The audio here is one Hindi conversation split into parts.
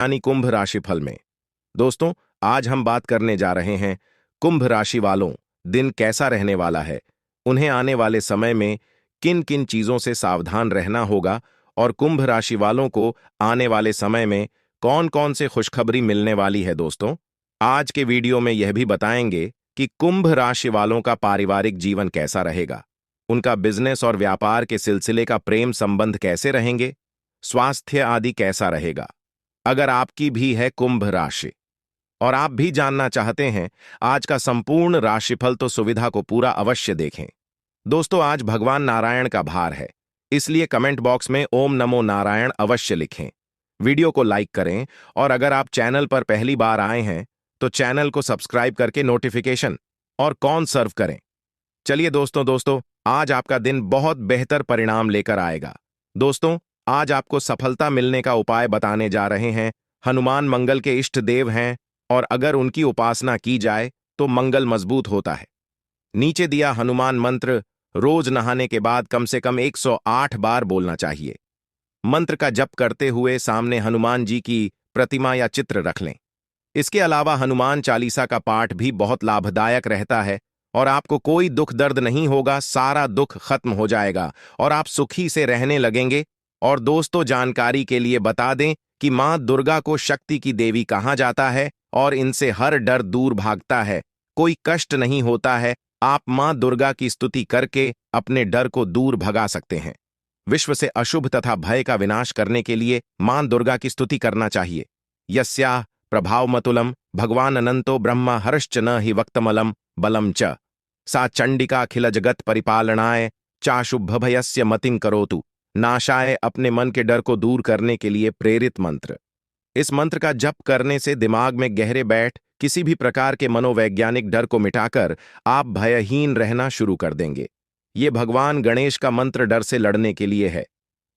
यानी कुंभ राशिफल में। दोस्तों, आज हम बात करने जा रहे हैं कुंभ राशि वालों, दिन कैसा रहने वाला है, उन्हें आने वाले समय में किन किन चीजों से सावधान रहना होगा और कुंभ राशि वालों को आने वाले समय में कौन कौन से खुशखबरी मिलने वाली है। दोस्तों, आज के वीडियो में यह भी बताएंगे कि कुंभ राशि वालों का पारिवारिक जीवन कैसा रहेगा, उनका बिजनेस और व्यापार के सिलसिले का प्रेम संबंध कैसे रहेंगे, स्वास्थ्य आदि कैसा रहेगा। अगर आपकी भी है कुंभ राशि और आप भी जानना चाहते हैं आज का संपूर्ण राशिफल, तो सुविधा को पूरा अवश्य देखें। दोस्तों, आज भगवान नारायण का भार है, इसलिए कमेंट बॉक्स में ओम नमो नारायण अवश्य लिखें। वीडियो को लाइक करें और अगर आप चैनल पर पहली बार आए हैं तो चैनल को सब्सक्राइब करके नोटिफिकेशन और कॉल सर्व करें। चलिए दोस्तों, आज आपका दिन बहुत बेहतर परिणाम लेकर आएगा। दोस्तों, आज आपको सफलता मिलने का उपाय बताने जा रहे हैं। हनुमान मंगल के इष्ट देव हैं और अगर उनकी उपासना की जाए तो मंगल मजबूत होता है। नीचे दिया हनुमान मंत्र रोज नहाने के बाद कम से कम 108 बार बोलना चाहिए। मंत्र का जप करते हुए सामने हनुमान जी की प्रतिमा या चित्र रख लें। इसके अलावा हनुमान चालीसा का पाठ भी बहुत लाभदायक रहता है और आपको कोई दुख दर्द नहीं होगा, सारा दुख खत्म हो जाएगा और आप सुखी से रहने लगेंगे। और दोस्तों, जानकारी के लिए बता दें कि मां दुर्गा को शक्ति की देवी कहा जाता है और इनसे हर डर दूर भागता है, कोई कष्ट नहीं होता है। आप मां दुर्गा की स्तुति करके अपने डर को दूर भगा सकते हैं। विश्व से अशुभ तथा भय का विनाश करने के लिए मां दुर्गा की स्तुति करना चाहिए। यस्याः प्रभावमतुलम भगवान अनंतो ब्रह्मा हर्श्च न हि वक्तमलम बलम च सा चंडिका अखिल जगत परिपालनाय चाशुभभयस्य मतिं करोतु नाशाय। अपने मन के डर को दूर करने के लिए प्रेरित मंत्र। इस मंत्र का जप करने से दिमाग में गहरे बैठ किसी भी प्रकार के मनोवैज्ञानिक डर को मिटाकर आप भयहीन रहना शुरू कर देंगे। ये भगवान गणेश का मंत्र डर से लड़ने के लिए है।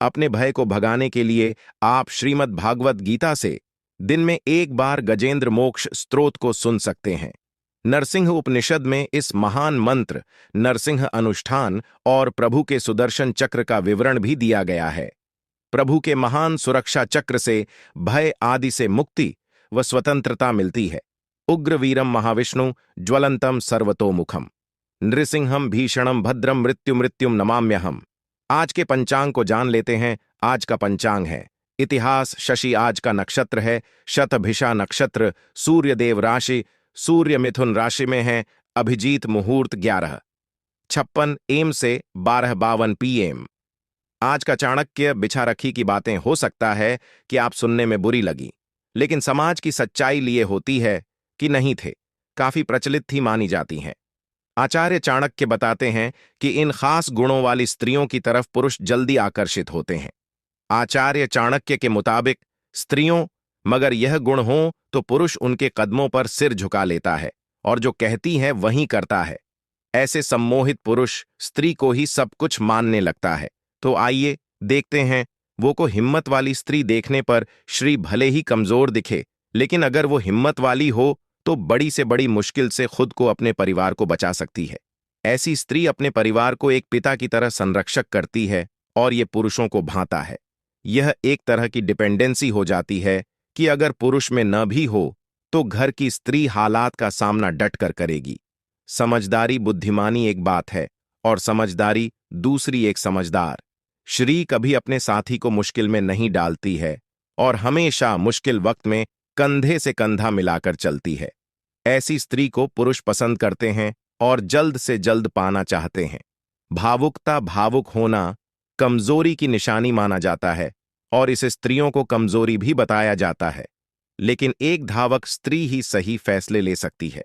अपने भय को भगाने के लिए आप श्रीमद् भागवत गीता से दिन में एक बार गजेंद्र मोक्ष स्तोत्र को सुन सकते हैं। नरसिंह उपनिषद में इस महान मंत्र नरसिंह अनुष्ठान और प्रभु के सुदर्शन चक्र का विवरण भी दिया गया है। प्रभु के महान सुरक्षा चक्र से भय आदि से मुक्ति व स्वतंत्रता मिलती है। उग्रवीरम महाविष्णु ज्वलंतम सर्वतोमुखम नृसिंहम भीषणम भद्रम मृत्यु मृत्युम नमाम्यहम। आज के पंचांग को जान लेते हैं। आज का पंचांग है इतिहास शशि, आज का नक्षत्र है शतभिषा नक्षत्र, सूर्यदेव राशि सूर्य मिथुन राशि में है, अभिजीत मुहूर्त 11:56 AM से 12:52 PM। आज का चाणक्य बिछा रखी की बातें हो सकता है कि आप सुनने में बुरी लगी, लेकिन समाज की सच्चाई लिए होती है कि नहीं थे, काफी प्रचलित थी मानी जाती हैं। आचार्य चाणक्य बताते हैं कि इन खास गुणों वाली स्त्रियों की तरफ पुरुष जल्दी आकर्षित होते हैं। आचार्य चाणक्य के मुताबिक स्त्रियों मगर यह गुण हो तो पुरुष उनके कदमों पर सिर झुका लेता है और जो कहती है वही करता है। ऐसे सम्मोहित पुरुष स्त्री को ही सब कुछ मानने लगता है। तो आइए देखते हैं, वो को हिम्मत वाली स्त्री देखने पर श्री भले ही कमजोर दिखे, लेकिन अगर वो हिम्मत वाली हो तो बड़ी से बड़ी मुश्किल से खुद को अपने परिवार को बचा सकती है। ऐसी स्त्री अपने परिवार को एक पिता की तरह संरक्षक करती है और ये पुरुषों को भांता है। यह एक तरह की डिपेंडेंसी हो जाती है कि अगर पुरुष में न भी हो तो घर की स्त्री हालात का सामना डटकर करेगी। समझदारी बुद्धिमानी एक बात है और समझदारी दूसरी एक समझदार। श्री कभी अपने साथी को मुश्किल में नहीं डालती है और हमेशा मुश्किल वक्त में कंधे से कंधा मिलाकर चलती है। ऐसी स्त्री को पुरुष पसंद करते हैं और जल्द से जल्द पाना चाहते हैं। भावुकता, भावुक होना कमजोरी की निशानी माना जाता है और इसे स्त्रियों को कमजोरी भी बताया जाता है, लेकिन एक धावक स्त्री ही सही फैसले ले सकती है।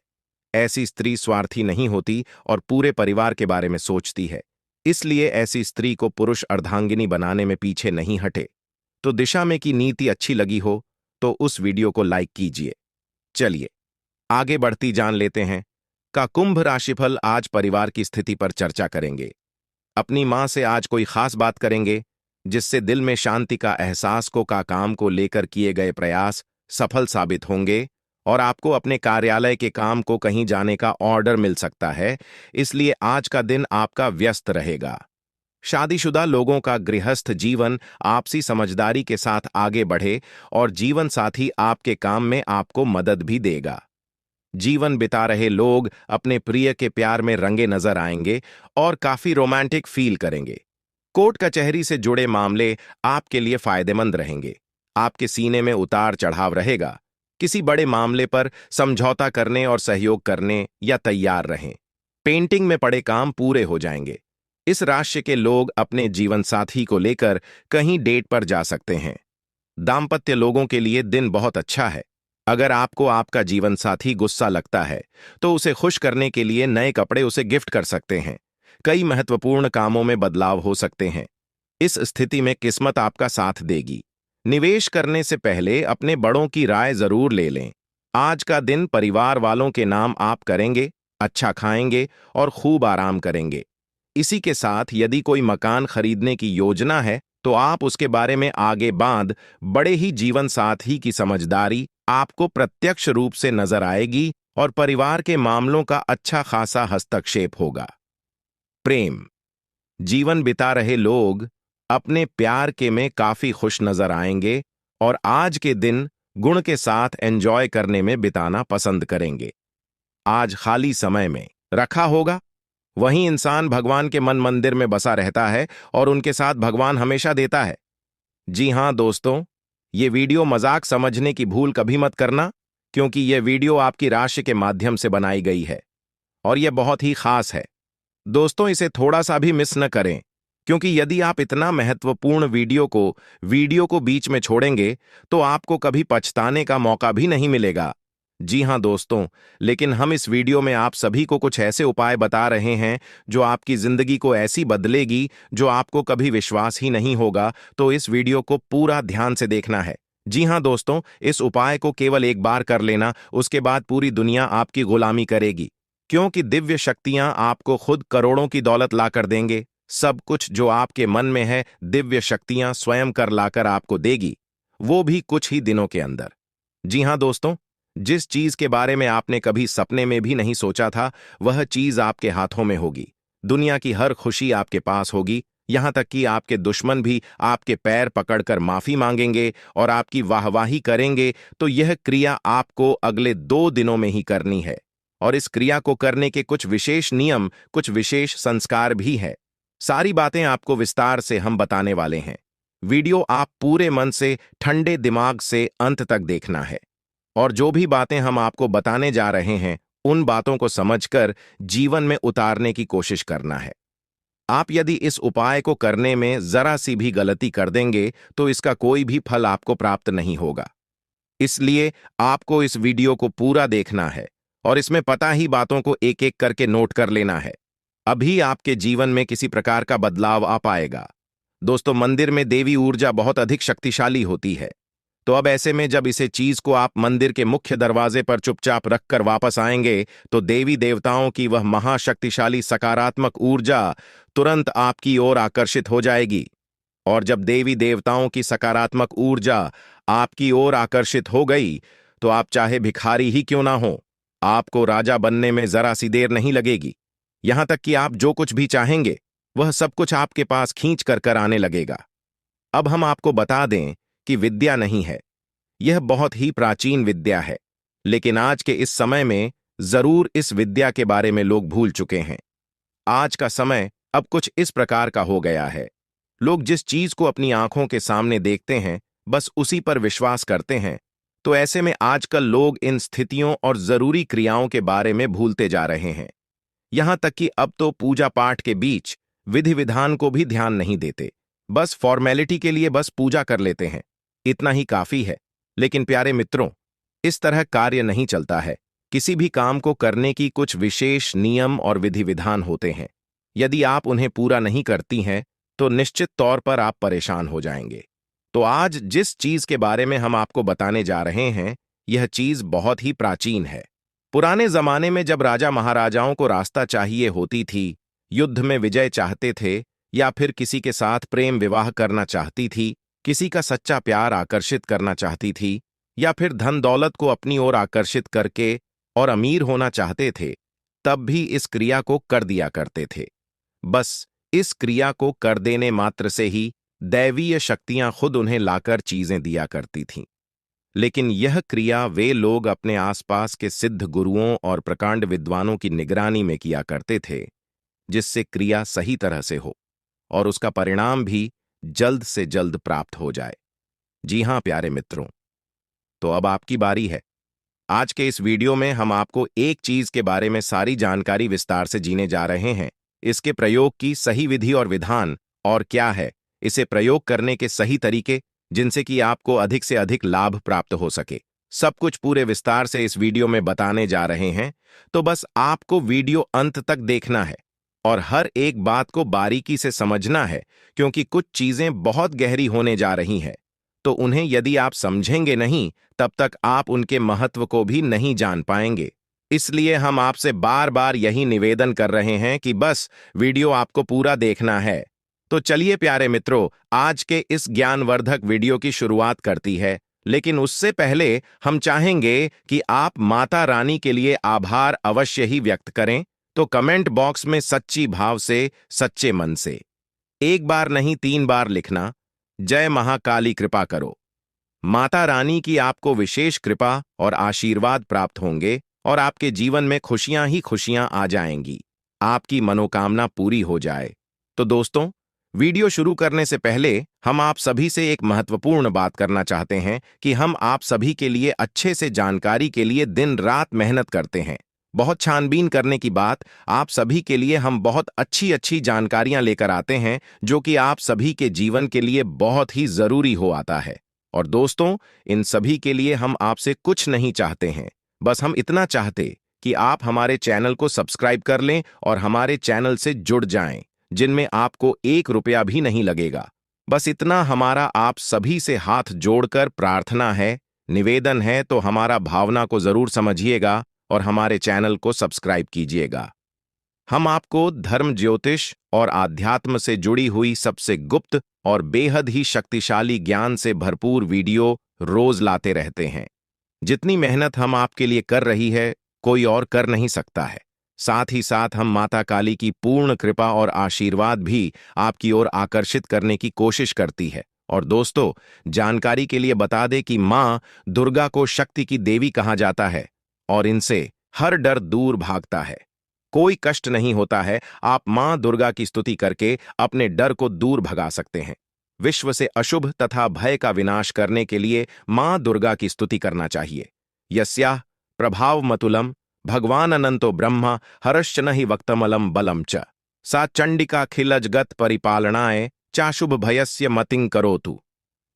ऐसी स्त्री स्वार्थी नहीं होती और पूरे परिवार के बारे में सोचती है, इसलिए ऐसी स्त्री को पुरुष अर्धांगिनी बनाने में पीछे नहीं हटे। तो दिशा में की नीति अच्छी लगी हो तो उस वीडियो को लाइक कीजिए। चलिए आगे बढ़ती जान लेते हैं का कुंभ राशिफल। आज परिवार की स्थिति पर चर्चा करेंगे। अपनी मां से आज कोई खास बात करेंगे जिससे दिल में शांति का एहसास को का काम को लेकर किए गए प्रयास सफल साबित होंगे और आपको अपने कार्यालय के काम को कहीं जाने का ऑर्डर मिल सकता है, इसलिए आज का दिन आपका व्यस्त रहेगा। शादीशुदा लोगों का गृहस्थ जीवन आपसी समझदारी के साथ आगे बढ़े और जीवन साथी आपके काम में आपको मदद भी देगा। जीवन बिता रहे लोग अपने प्रिय के प्यार में रंगे नजर आएंगे और काफी रोमांटिक फील करेंगे। कोर्ट कचहरी से जुड़े मामले आपके लिए फायदेमंद रहेंगे। आपके सीने में उतार चढ़ाव रहेगा। किसी बड़े मामले पर समझौता करने और सहयोग करने या तैयार रहें। पेंटिंग में पड़े काम पूरे हो जाएंगे। इस राशि के लोग अपने जीवन साथी को लेकर कहीं डेट पर जा सकते हैं। दाम्पत्य लोगों के लिए दिन बहुत अच्छा है। अगर आपको आपका जीवन साथी गुस्सा लगता है तो उसे खुश करने के लिए नए कपड़े उसे गिफ्ट कर सकते हैं। कई महत्वपूर्ण कामों में बदलाव हो सकते हैं। इस स्थिति में किस्मत आपका साथ देगी। निवेश करने से पहले अपने बड़ों की राय जरूर ले लें। आज का दिन परिवार वालों के नाम आप करेंगे, अच्छा खाएंगे और खूब आराम करेंगे। इसी के साथ यदि कोई मकान खरीदने की योजना है तो आप उसके बारे में आगे बांध बड़े ही जीवन साथी की समझदारी आपको प्रत्यक्ष रूप से नजर आएगी और परिवार के मामलों का अच्छा खासा हस्तक्षेप होगा। प्रेम जीवन बिता रहे लोग अपने प्यार के में काफी खुश नजर आएंगे और आज के दिन गुण के साथ एंजॉय करने में बिताना पसंद करेंगे। आज खाली समय में रखा होगा वहीं इंसान भगवान के मन मंदिर में बसा रहता है और उनके साथ भगवान हमेशा देता है। जी हां दोस्तों, ये वीडियो मजाक समझने की भूल कभी मत करना, क्योंकि यह वीडियो आपकी राशि के माध्यम से बनाई गई है और यह बहुत ही खास है। दोस्तों, इसे थोड़ा सा भी मिस न करें, क्योंकि यदि आप इतना महत्वपूर्ण वीडियो को बीच में छोड़ेंगे तो आपको कभी पछताने का मौका भी नहीं मिलेगा। जी हां दोस्तों, लेकिन हम इस वीडियो में आप सभी को कुछ ऐसे उपाय बता रहे हैं जो आपकी जिंदगी को ऐसी बदलेगी जो आपको कभी विश्वास ही नहीं होगा। तो इस वीडियो को पूरा ध्यान से देखना है। जी हां दोस्तों, इस उपाय को केवल एक बार कर लेना, उसके बाद पूरी दुनिया आपकी गुलामी करेगी, क्योंकि दिव्य शक्तियां आपको खुद करोड़ों की दौलत लाकर देंगे। सब कुछ जो आपके मन में है दिव्य शक्तियां स्वयं कर लाकर आपको देगी, वो भी कुछ ही दिनों के अंदर। जी हां दोस्तों, जिस चीज के बारे में आपने कभी सपने में भी नहीं सोचा था वह चीज आपके हाथों में होगी। दुनिया की हर खुशी आपके पास होगी, यहां तक कि आपके दुश्मन भी आपके पैर पकड़कर माफी मांगेंगे और आपकी वाहवाही करेंगे। तो यह क्रिया आपको अगले 2 दिनों में ही करनी है और इस क्रिया को करने के कुछ विशेष नियम, कुछ विशेष संस्कार भी है। सारी बातें आपको विस्तार से हम बताने वाले हैं। वीडियो आप पूरे मन से, ठंडे दिमाग से अंत तक देखना है और जो भी बातें हम आपको बताने जा रहे हैं उन बातों को समझकर जीवन में उतारने की कोशिश करना है। आप यदि इस उपाय को करने में जरा सी भी गलती कर देंगे तो इसका कोई भी फल आपको प्राप्त नहीं होगा। इसलिए आपको इस वीडियो को पूरा देखना है और इसमें पता ही बातों को एक एक करके नोट कर लेना है। अभी आपके जीवन में किसी प्रकार का बदलाव आ पाएगा। दोस्तों, मंदिर में देवी ऊर्जा बहुत अधिक शक्तिशाली होती है। तो अब ऐसे में जब इसे चीज को आप मंदिर के मुख्य दरवाजे पर चुपचाप रखकर वापस आएंगे तो देवी देवताओं की वह महाशक्तिशाली सकारात्मक ऊर्जा तुरंत आपकी ओर आकर्षित हो जाएगी। और जब देवी देवताओं की सकारात्मक ऊर्जा आपकी ओर आकर्षित हो गई तो आप चाहे भिखारी ही क्यों ना हो, आपको राजा बनने में जरा सी देर नहीं लगेगी। यहां तक कि आप जो कुछ भी चाहेंगे वह सब कुछ आपके पास खींच कर आने लगेगा। अब हम आपको बता दें कि विद्या नहीं है, यह बहुत ही प्राचीन विद्या है, लेकिन आज के इस समय में जरूर इस विद्या के बारे में लोग भूल चुके हैं। आज का समय अब कुछ इस प्रकार का हो गया है। लोग जिस चीज को अपनी आंखों के सामने देखते हैं बस उसी पर विश्वास करते हैं। तो ऐसे में आजकल लोग इन स्थितियों और जरूरी क्रियाओं के बारे में भूलते जा रहे हैं। यहां तक कि अब तो पूजा पाठ के बीच विधि विधान को भी ध्यान नहीं देते, बस फॉर्मेलिटी के लिए बस पूजा कर लेते हैं, इतना ही काफी है। लेकिन प्यारे मित्रों, इस तरह कार्य नहीं चलता है। किसी भी काम को करने की कुछ विशेष नियम और विधि विधान होते हैं। यदि आप उन्हें पूरा नहीं करती हैं तो निश्चित तौर पर आप परेशान हो जाएंगे। तो आज जिस चीज के बारे में हम आपको बताने जा रहे हैं यह चीज बहुत ही प्राचीन है। पुराने जमाने में जब राजा महाराजाओं को रास्ता चाहिए होती थी, युद्ध में विजय चाहते थे या फिर किसी के साथ प्रेम विवाह करना चाहती थी, किसी का सच्चा प्यार आकर्षित करना चाहती थी या फिर धन दौलत को अपनी ओर आकर्षित करके और अमीर होना चाहते थे, तब भी इस क्रिया को कर दिया करते थे। बस इस क्रिया को कर देने मात्र से ही दैवीय शक्तियां खुद उन्हें लाकर चीजें दिया करती थीं। लेकिन यह क्रिया वे लोग अपने आसपास के सिद्ध गुरुओं और प्रकांड विद्वानों की निगरानी में किया करते थे, जिससे क्रिया सही तरह से हो और उसका परिणाम भी जल्द से जल्द प्राप्त हो जाए। जी हां प्यारे मित्रों, तो अब आपकी बारी है। आज के इस वीडियो में हम आपको एक चीज के बारे में सारी जानकारी विस्तार से जीने जा रहे हैं। इसके प्रयोग की सही विधि और विधान और क्या है, इसे प्रयोग करने के सही तरीके, जिनसे कि आपको अधिक से अधिक लाभ प्राप्त हो सके। सब कुछ पूरे विस्तार से इस वीडियो में बताने जा रहे हैं, तो बस आपको वीडियो अंत तक देखना है और हर एक बात को बारीकी से समझना है, क्योंकि कुछ चीजें बहुत गहरी होने जा रही हैं। तो उन्हें यदि आप समझेंगे नहीं, तब तक आप उनके महत्व को भी नहीं जान पाएंगे। इसलिए हम आपसे बार बार यही निवेदन कर रहे हैं कि बस वीडियो आपको पूरा देखना है। तो चलिए प्यारे मित्रों, आज के इस ज्ञानवर्धक वीडियो की शुरुआत करती है। लेकिन उससे पहले हम चाहेंगे कि आप माता रानी के लिए आभार अवश्य ही व्यक्त करें। तो कमेंट बॉक्स में सच्ची भाव से, सच्चे मन से एक बार नहीं 3 बार लिखना, जय महाकाली कृपा करो। माता रानी की आपको विशेष कृपा और आशीर्वाद प्राप्त होंगे और आपके जीवन में खुशियां ही खुशियां आ जाएंगी, आपकी मनोकामना पूरी हो जाए। तो दोस्तों, वीडियो शुरू करने से पहले हम आप सभी से एक महत्वपूर्ण बात करना चाहते हैं कि हम आप सभी के लिए अच्छे से जानकारी के लिए दिन रात मेहनत करते हैं। बहुत छानबीन करने की बात, आप सभी के लिए हम बहुत अच्छी अच्छी जानकारियां लेकर आते हैं, जो कि आप सभी के जीवन के लिए बहुत ही जरूरी हो आता है। और दोस्तों, इन सभी के लिए हम आपसे कुछ नहीं चाहते हैं, बस हम इतना चाहते कि आप हमारे चैनल को सब्सक्राइब कर लें और हमारे चैनल से जुड़ जाएं, जिनमें आपको 1 रुपया भी नहीं लगेगा। बस इतना हमारा आप सभी से हाथ जोड़कर प्रार्थना है, निवेदन है। तो हमारा भावना को जरूर समझिएगा और हमारे चैनल को सब्सक्राइब कीजिएगा। हम आपको धर्म, ज्योतिष और आध्यात्म से जुड़ी हुई सबसे गुप्त और बेहद ही शक्तिशाली ज्ञान से भरपूर वीडियो रोज लाते रहते हैं। जितनी मेहनत हम आपके लिए कर रही है, कोई और कर नहीं सकता है। साथ ही साथ हम माता काली की पूर्ण कृपा और आशीर्वाद भी आपकी ओर आकर्षित करने की कोशिश करती है। और दोस्तों, जानकारी के लिए बता दें कि मां दुर्गा को शक्ति की देवी कहा जाता है और इनसे हर डर दूर भागता है। कोई कष्ट नहीं होता है। आप मां दुर्गा की स्तुति करके अपने डर को दूर भगा सकते हैं। विश्व से अशुभ तथा भय का विनाश करने के लिए मां दुर्गा की स्तुति करना चाहिए। यस्याः प्रभावमतुलम भगवान अनंतो ब्रह्मा हरश्च नहि वक्तमलम बलम च सा चंडिका खिलजगत परिपालनाय चाशुभ भयस्य मतिं करोतु।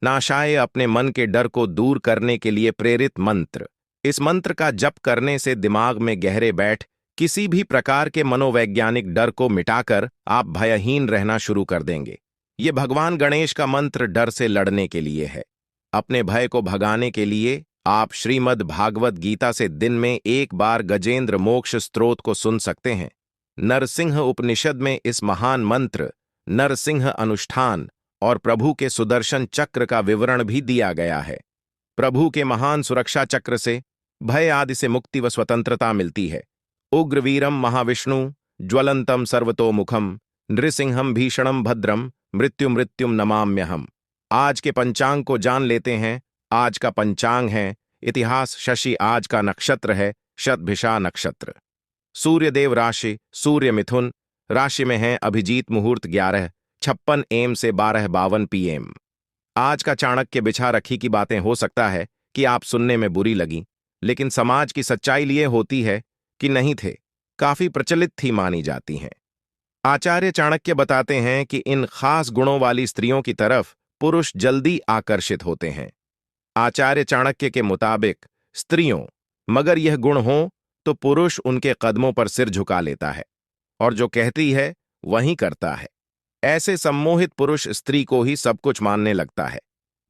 नाशाय अपने मन के डर को दूर करने के लिए प्रेरित मंत्र। इस मंत्र का जप करने से दिमाग में गहरे बैठ किसी भी प्रकार के मनोवैज्ञानिक डर को मिटाकर आप भयहीन रहना शुरू कर देंगे। ये भगवान गणेश का मंत्र डर से लड़ने के लिए है। अपने भय को भगाने के लिए आप श्रीमद् भागवत गीता से दिन में 1 बार गजेंद्र मोक्ष स्तोत्र को सुन सकते हैं। नरसिंह उपनिषद में इस महान मंत्र, नरसिंह अनुष्ठान और प्रभु के सुदर्शन चक्र का विवरण भी दिया गया है। प्रभु के महान सुरक्षा चक्र से भय आदि से मुक्ति व स्वतंत्रता मिलती है। उग्रवीरम महाविष्णु ज्वलंतम सर्वतोमुखम नृसिंहम भीषणम भद्रम मृत्युम नमाम्यहम। आज के पंचांग को जान लेते हैं। आज का पंचांग है इतिहास शशि, आज का नक्षत्र है शतभिषा नक्षत्र। सूर्यदेव राशि सूर्य मिथुन राशि में है। अभिजीत मुहूर्त 11:56 AM से 12:52 PM। आज का चाणक्य बिछा रखी की बातें हो सकता है कि आप सुनने में बुरी लगी, लेकिन समाज की सच्चाई लिए होती है कि नहीं थे, काफी प्रचलित थी मानी जाती हैं। आचार्य चाणक्य बताते हैं कि इन खास गुणों वाली स्त्रियों की तरफ पुरुष जल्दी आकर्षित होते हैं। आचार्य चाणक्य के मुताबिक स्त्रियों, मगर यह गुण हो तो पुरुष उनके कदमों पर सिर झुका लेता है और जो कहती है वही करता है। ऐसे सम्मोहित पुरुष स्त्री को ही सब कुछ मानने लगता है।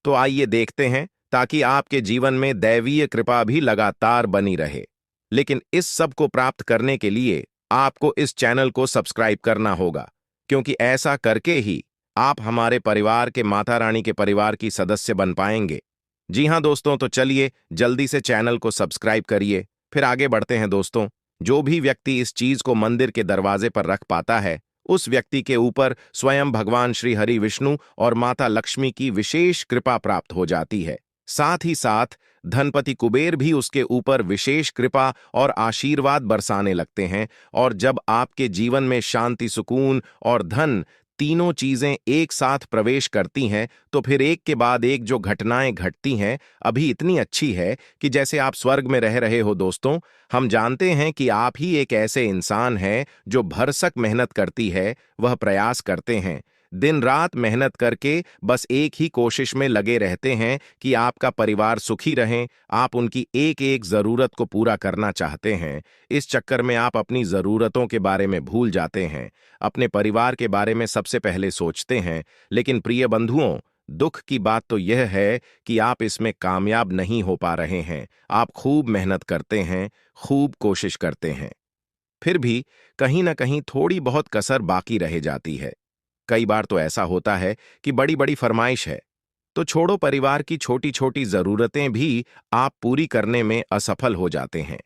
तो आइए देखते हैं, ताकि आपके जीवन में दैवीय कृपा भी लगातार बनी रहे। लेकिन इस सब को प्राप्त करने के लिए आपको इस चैनल को सब्सक्राइब करना होगा, क्योंकि ऐसा करके ही आप हमारे परिवार के, माता रानी के परिवार की सदस्य बन पाएंगे। जी हां दोस्तों, तो चलिए जल्दी से चैनल को सब्सक्राइब करिए, फिर आगे बढ़ते हैं। दोस्तों, जो भी व्यक्ति इस चीज को मंदिर के दरवाजे पर रख पाता है, उस व्यक्ति के ऊपर स्वयं भगवान श्री हरि विष्णु और माता लक्ष्मी की विशेष कृपा प्राप्त हो जाती है। साथ ही साथ धनपति कुबेर भी उसके ऊपर विशेष कृपा और आशीर्वाद बरसाने लगते हैं। और जब आपके जीवन में शांति, सुकून और धन तीनों चीजें एक साथ प्रवेश करती हैं, तो फिर एक के बाद एक जो घटनाएं घटती हैं अभी इतनी अच्छी है कि जैसे आप स्वर्ग में रह रहे हो। दोस्तों, हम जानते हैं कि आप ही एक ऐसे इंसान हैं जो भरसक मेहनत करती है, वह प्रयास करते हैं, दिन रात मेहनत करके बस एक ही कोशिश में लगे रहते हैं कि आपका परिवार सुखी रहे। आप उनकी एक एक जरूरत को पूरा करना चाहते हैं। इस चक्कर में आप अपनी जरूरतों के बारे में भूल जाते हैं, अपने परिवार के बारे में सबसे पहले सोचते हैं। लेकिन प्रिय बंधुओं, दुख की बात तो यह है कि आप इसमें कामयाब नहीं हो पा रहे हैं। आप खूब मेहनत करते हैं, खूब कोशिश करते हैं, फिर भी कहीं ना कहीं थोड़ी बहुत कसर बाकी रह जाती है। कई बार तो ऐसा होता है कि बड़ी बड़ी फरमाइश है, तो छोड़ो, परिवार की छोटी छोटी जरूरतें भी आप पूरी करने में असफल हो जाते हैं।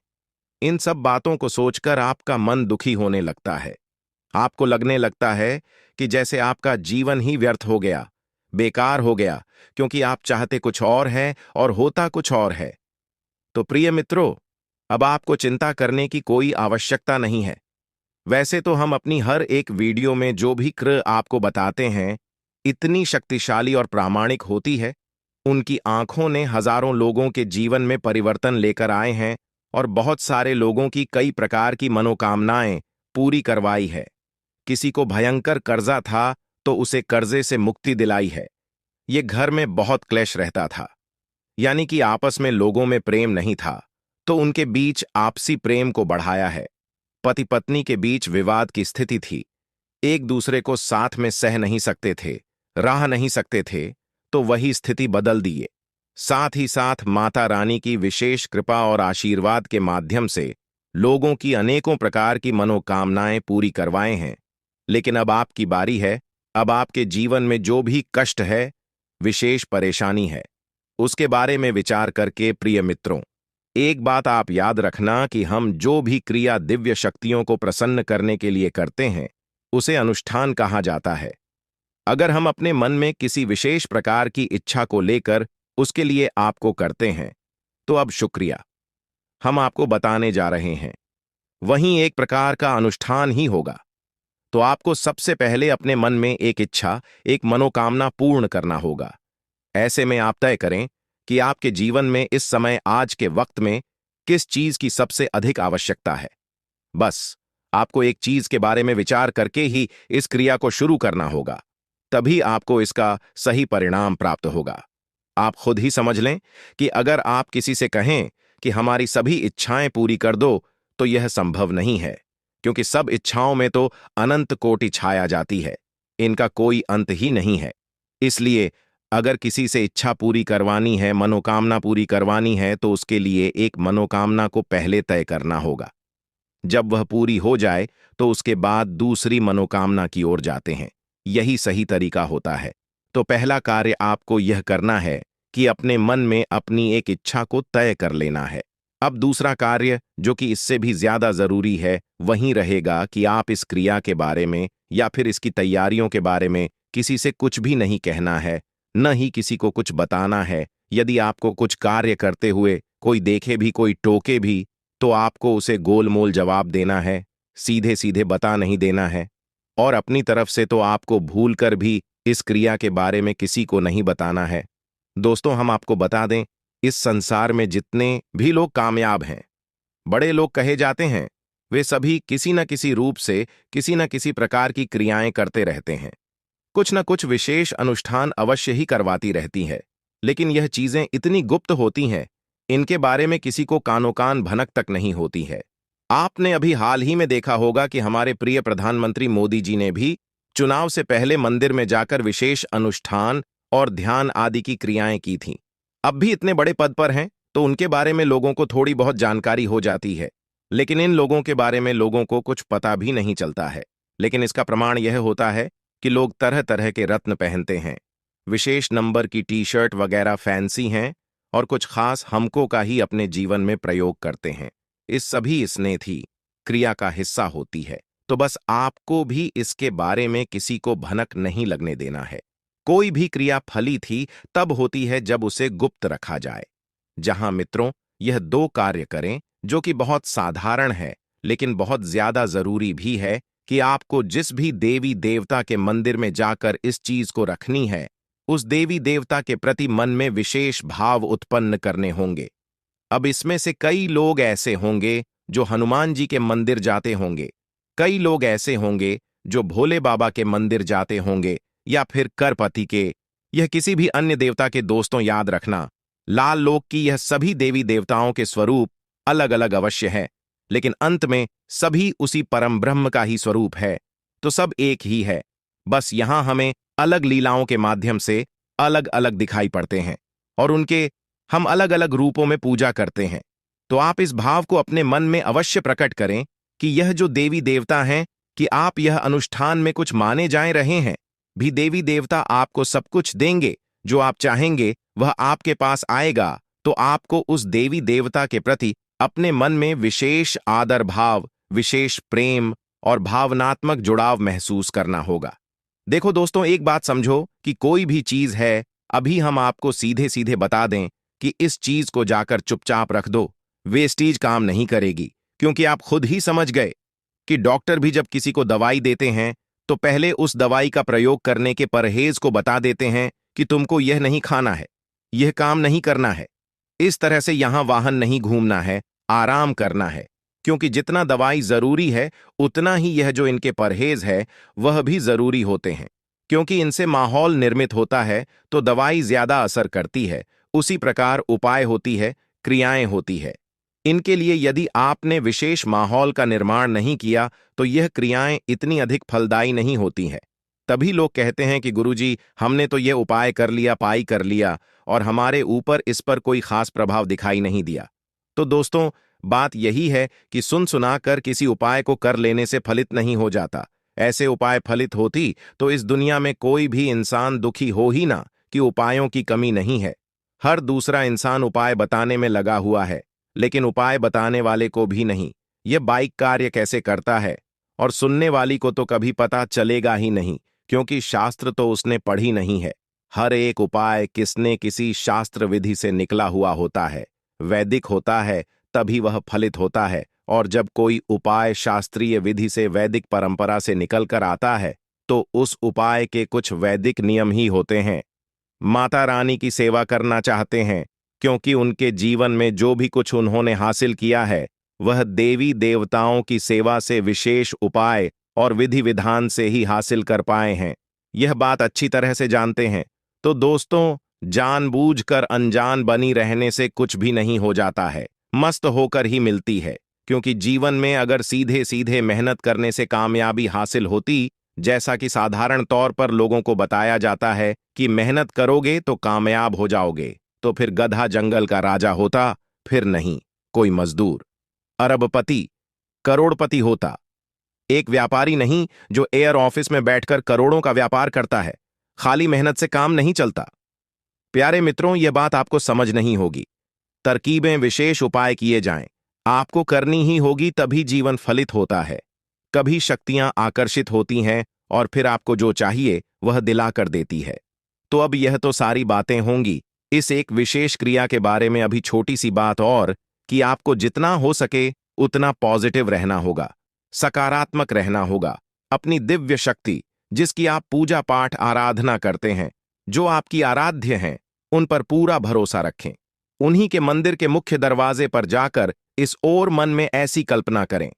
इन सब बातों को सोचकर आपका मन दुखी होने लगता है। आपको लगने लगता है कि जैसे आपका जीवन ही व्यर्थ हो गया, बेकार हो गया, क्योंकि आप चाहते कुछ और है और होता कुछ और है। तो प्रिय मित्रों, अब आपको चिंता करने की कोई आवश्यकता नहीं है। वैसे तो हम अपनी हर एक वीडियो में जो भी क्र आपको बताते हैं इतनी शक्तिशाली और प्रामाणिक होती है। उनकी आंखों ने हजारों लोगों के जीवन में परिवर्तन लेकर आए हैं और बहुत सारे लोगों की कई प्रकार की मनोकामनाएं पूरी करवाई है। किसी को भयंकर कर्जा था तो उसे कर्जे से मुक्ति दिलाई है। ये घर में बहुत क्लेश रहता था, यानी कि आपस में लोगों में प्रेम नहीं था, तो उनके बीच आपसी प्रेम को बढ़ाया है। पति पत्नी के बीच विवाद की स्थिति थी, एक दूसरे को साथ में सह नहीं सकते थे, राह नहीं सकते थे, तो वही स्थिति बदल दिए। साथ ही साथ माता रानी की विशेष कृपा और आशीर्वाद के माध्यम से लोगों की अनेकों प्रकार की मनोकामनाएं पूरी करवाए हैं। लेकिन अब आपकी बारी है। अब आपके जीवन में जो भी कष्ट है, विशेष परेशानी है, उसके बारे में विचार करके प्रिय मित्रों, एक बात आप याद रखना कि हम जो भी क्रिया दिव्य शक्तियों को प्रसन्न करने के लिए करते हैं उसे अनुष्ठान कहा जाता है। अगर हम अपने मन में किसी विशेष प्रकार की इच्छा को लेकर उसके लिए आपको करते हैं, तो अब शुक्रिया, हम आपको बताने जा रहे हैं, वहीं एक प्रकार का अनुष्ठान ही होगा। तो आपको सबसे पहले अपने मन में एक इच्छा, एक मनोकामना पूर्ण करना होगा। ऐसे में आप तय करें कि आपके जीवन में इस समय, आज के वक्त में, किस चीज की सबसे अधिक आवश्यकता है। बस आपको एक चीज के बारे में विचार करके ही इस क्रिया को शुरू करना होगा, तभी आपको इसका सही परिणाम प्राप्त होगा। आप खुद ही समझ लें कि अगर आप किसी से कहें कि हमारी सभी इच्छाएं पूरी कर दो, तो यह संभव नहीं है, क्योंकि सब इच्छाओं में तो अनंत कोटि छाया जाती है, इनका कोई अंत ही नहीं है। इसलिए अगर किसी से इच्छा पूरी करवानी है, मनोकामना पूरी करवानी है, तो उसके लिए एक मनोकामना को पहले तय करना होगा। जब वह पूरी हो जाए तो उसके बाद दूसरी मनोकामना की ओर जाते हैं। यही सही तरीका होता है। तो पहला कार्य आपको यह करना है कि अपने मन में अपनी एक इच्छा को तय कर लेना है। अब दूसरा कार्य, जो कि इससे भी ज्यादा जरूरी है, वही रहेगा कि आप इस क्रिया के बारे में या फिर इसकी तैयारियों के बारे में किसी से कुछ भी नहीं कहना है, न ही किसी को कुछ बताना है। यदि आपको कुछ कार्य करते हुए कोई देखे भी, कोई टोके भी, तो आपको उसे गोलमोल जवाब देना है, सीधे सीधे बता नहीं देना है। और अपनी तरफ से तो आपको भूलकर भी इस क्रिया के बारे में किसी को नहीं बताना है। दोस्तों, हम आपको बता दें, इस संसार में जितने भी लोग कामयाब हैं, बड़े लोग कहे जाते हैं, वे सभी किसी न किसी रूप से किसी न किसी प्रकार की क्रियाएं करते रहते हैं। कुछ न कुछ विशेष अनुष्ठान अवश्य ही करवाती रहती है, लेकिन यह चीजें इतनी गुप्त होती हैं, इनके बारे में किसी को कानो कान भनक तक नहीं होती है। आपने अभी हाल ही में देखा होगा कि हमारे प्रिय प्रधानमंत्री मोदी जी ने भी चुनाव से पहले मंदिर में जाकर विशेष अनुष्ठान और ध्यान आदि की क्रियाएं की थीं। अब भी इतने बड़े पद पर हैं, तो उनके बारे में लोगों को थोड़ी बहुत जानकारी हो जाती है, लेकिन इन लोगों के बारे में लोगों को कुछ पता भी नहीं चलता है। लेकिन इसका प्रमाण यह होता है कि लोग तरह तरह के रत्न पहनते हैं, विशेष नंबर की टी शर्ट वगैरह फैंसी हैं, और कुछ खास हमको का ही अपने जीवन में प्रयोग करते हैं। इस सभी स्नेह ही क्रिया का हिस्सा होती है। तो बस आपको भी इसके बारे में किसी को भनक नहीं लगने देना है। कोई भी क्रिया फली थी तब होती है जब उसे गुप्त रखा जाए। जहां मित्रों यह दो कार्य करें जो कि बहुत साधारण है लेकिन बहुत ज्यादा जरूरी भी है कि आपको जिस भी देवी देवता के मंदिर में जाकर इस चीज को रखनी है, उस देवी देवता के प्रति मन में विशेष भाव उत्पन्न करने होंगे। अब इसमें से कई लोग ऐसे होंगे जो हनुमान जी के मंदिर जाते होंगे, कई लोग ऐसे होंगे जो भोले बाबा के मंदिर जाते होंगे, या फिर करपति के, यह किसी भी अन्य देवता के। दोस्तों याद रखना, लाल लोक की यह सभी देवी देवताओं के स्वरूप अलग अलग अवश्य है, लेकिन अंत में सभी उसी परम ब्रह्म का ही स्वरूप है। तो सब एक ही है, बस यहां हमें अलग लीलाओं के माध्यम से अलग अलग दिखाई पड़ते हैं और उनके हम अलग अलग रूपों में पूजा करते हैं। तो आप इस भाव को अपने मन में अवश्य प्रकट करें कि यह जो देवी देवता हैं, कि आप यह अनुष्ठान में कुछ माने जाए रहे हैं, भी देवी देवता आपको सब कुछ देंगे। जो आप चाहेंगे वह आपके पास आएगा। तो आपको उस देवी देवता के प्रति अपने मन में विशेष आदर भाव, विशेष प्रेम और भावनात्मक जुड़ाव महसूस करना होगा। देखो दोस्तों, एक बात समझो कि कोई भी चीज है, अभी हम आपको सीधे सीधे बता दें कि इस चीज को जाकर चुपचाप रख दो, वेस्टीज काम नहीं करेगी। क्योंकि आप खुद ही समझ गए कि डॉक्टर भी जब किसी को दवाई देते हैं तो पहले उस दवाई का प्रयोग करने के परहेज को बता देते हैं कि तुमको यह नहीं खाना है, यह काम नहीं करना है, इस तरह से यहां वाहन नहीं घूमना है, आराम करना है। क्योंकि जितना दवाई जरूरी है उतना ही यह जो इनके परहेज है वह भी जरूरी होते हैं। क्योंकि इनसे माहौल निर्मित होता है तो दवाई ज्यादा असर करती है। उसी प्रकार उपाय होती है, क्रियाएं होती है। इनके लिए यदि आपने विशेष माहौल का निर्माण नहीं किया तो यह क्रियाएं इतनी अधिक फलदायी नहीं होती हैं। तभी लोग कहते हैं कि गुरुजी, हमने तो यह उपाय कर लिया, पाई कर लिया, और हमारे ऊपर इस पर कोई खास प्रभाव दिखाई नहीं दिया। तो दोस्तों, बात यही है कि सुन सुनाकर किसी उपाय को कर लेने से फलित नहीं हो जाता। ऐसे उपाय फलित होती तो इस दुनिया में कोई भी इंसान दुखी हो ही ना, कि उपायों की कमी नहीं है। हर दूसरा इंसान उपाय बताने में लगा हुआ है, लेकिन उपाय बताने वाले को भी नहीं यह बाइक कार्य कैसे करता है, और सुनने वाली को तो कभी पता चलेगा ही नहीं, क्योंकि शास्त्र तो उसने पढ़ी नहीं है। हर एक उपाय किसने किसी शास्त्र विधि से निकला हुआ होता है, वैदिक होता है, तभी वह फलित होता है। और जब कोई उपाय शास्त्रीय विधि से वैदिक परंपरा से निकल कर आता है तो उस उपाय के कुछ वैदिक नियम ही होते हैं। माता रानी की सेवा करना चाहते हैं, क्योंकि उनके जीवन में जो भी कुछ उन्होंने हासिल किया है वह देवी देवताओं की सेवा से विशेष उपाय और विधि विधान से ही हासिल कर पाए हैं। यह बात अच्छी तरह से जानते हैं। तो दोस्तों, जानबूझकर अनजान बनी रहने से कुछ भी नहीं हो जाता है, मस्त होकर ही मिलती है। क्योंकि जीवन में अगर सीधे सीधे मेहनत करने से कामयाबी हासिल होती, जैसा कि साधारण तौर पर लोगों को बताया जाता है कि मेहनत करोगे तो कामयाब हो जाओगे, तो फिर गधा जंगल का राजा होता, फिर नहीं कोई मजदूर अरबपति करोड़पति होता। एक व्यापारी नहीं जो एयर ऑफिस में बैठकर करोड़ों का व्यापार करता है। खाली मेहनत से काम नहीं चलता। प्यारे मित्रों, यह बात आपको समझ नहीं होगी। तरकीबें, विशेष उपाय किए जाएं, आपको करनी ही होगी, तभी जीवन फलित होता है। कभी शक्तियां आकर्षित होती हैं और फिर आपको जो चाहिए वह दिलाकर देती है। तो अब यह तो सारी बातें होंगी इस एक विशेष क्रिया के बारे में। अभी छोटी सी बात और, कि आपको जितना हो सके उतना पॉजिटिव रहना होगा, सकारात्मक रहना होगा। अपनी दिव्य शक्ति, जिसकी आप पूजा पाठ आराधना करते हैं, जो आपकी आराध्य हैं, उन पर पूरा भरोसा रखें। उन्हीं के मंदिर के मुख्य दरवाजे पर जाकर इस ओर मन में ऐसी कल्पना करें,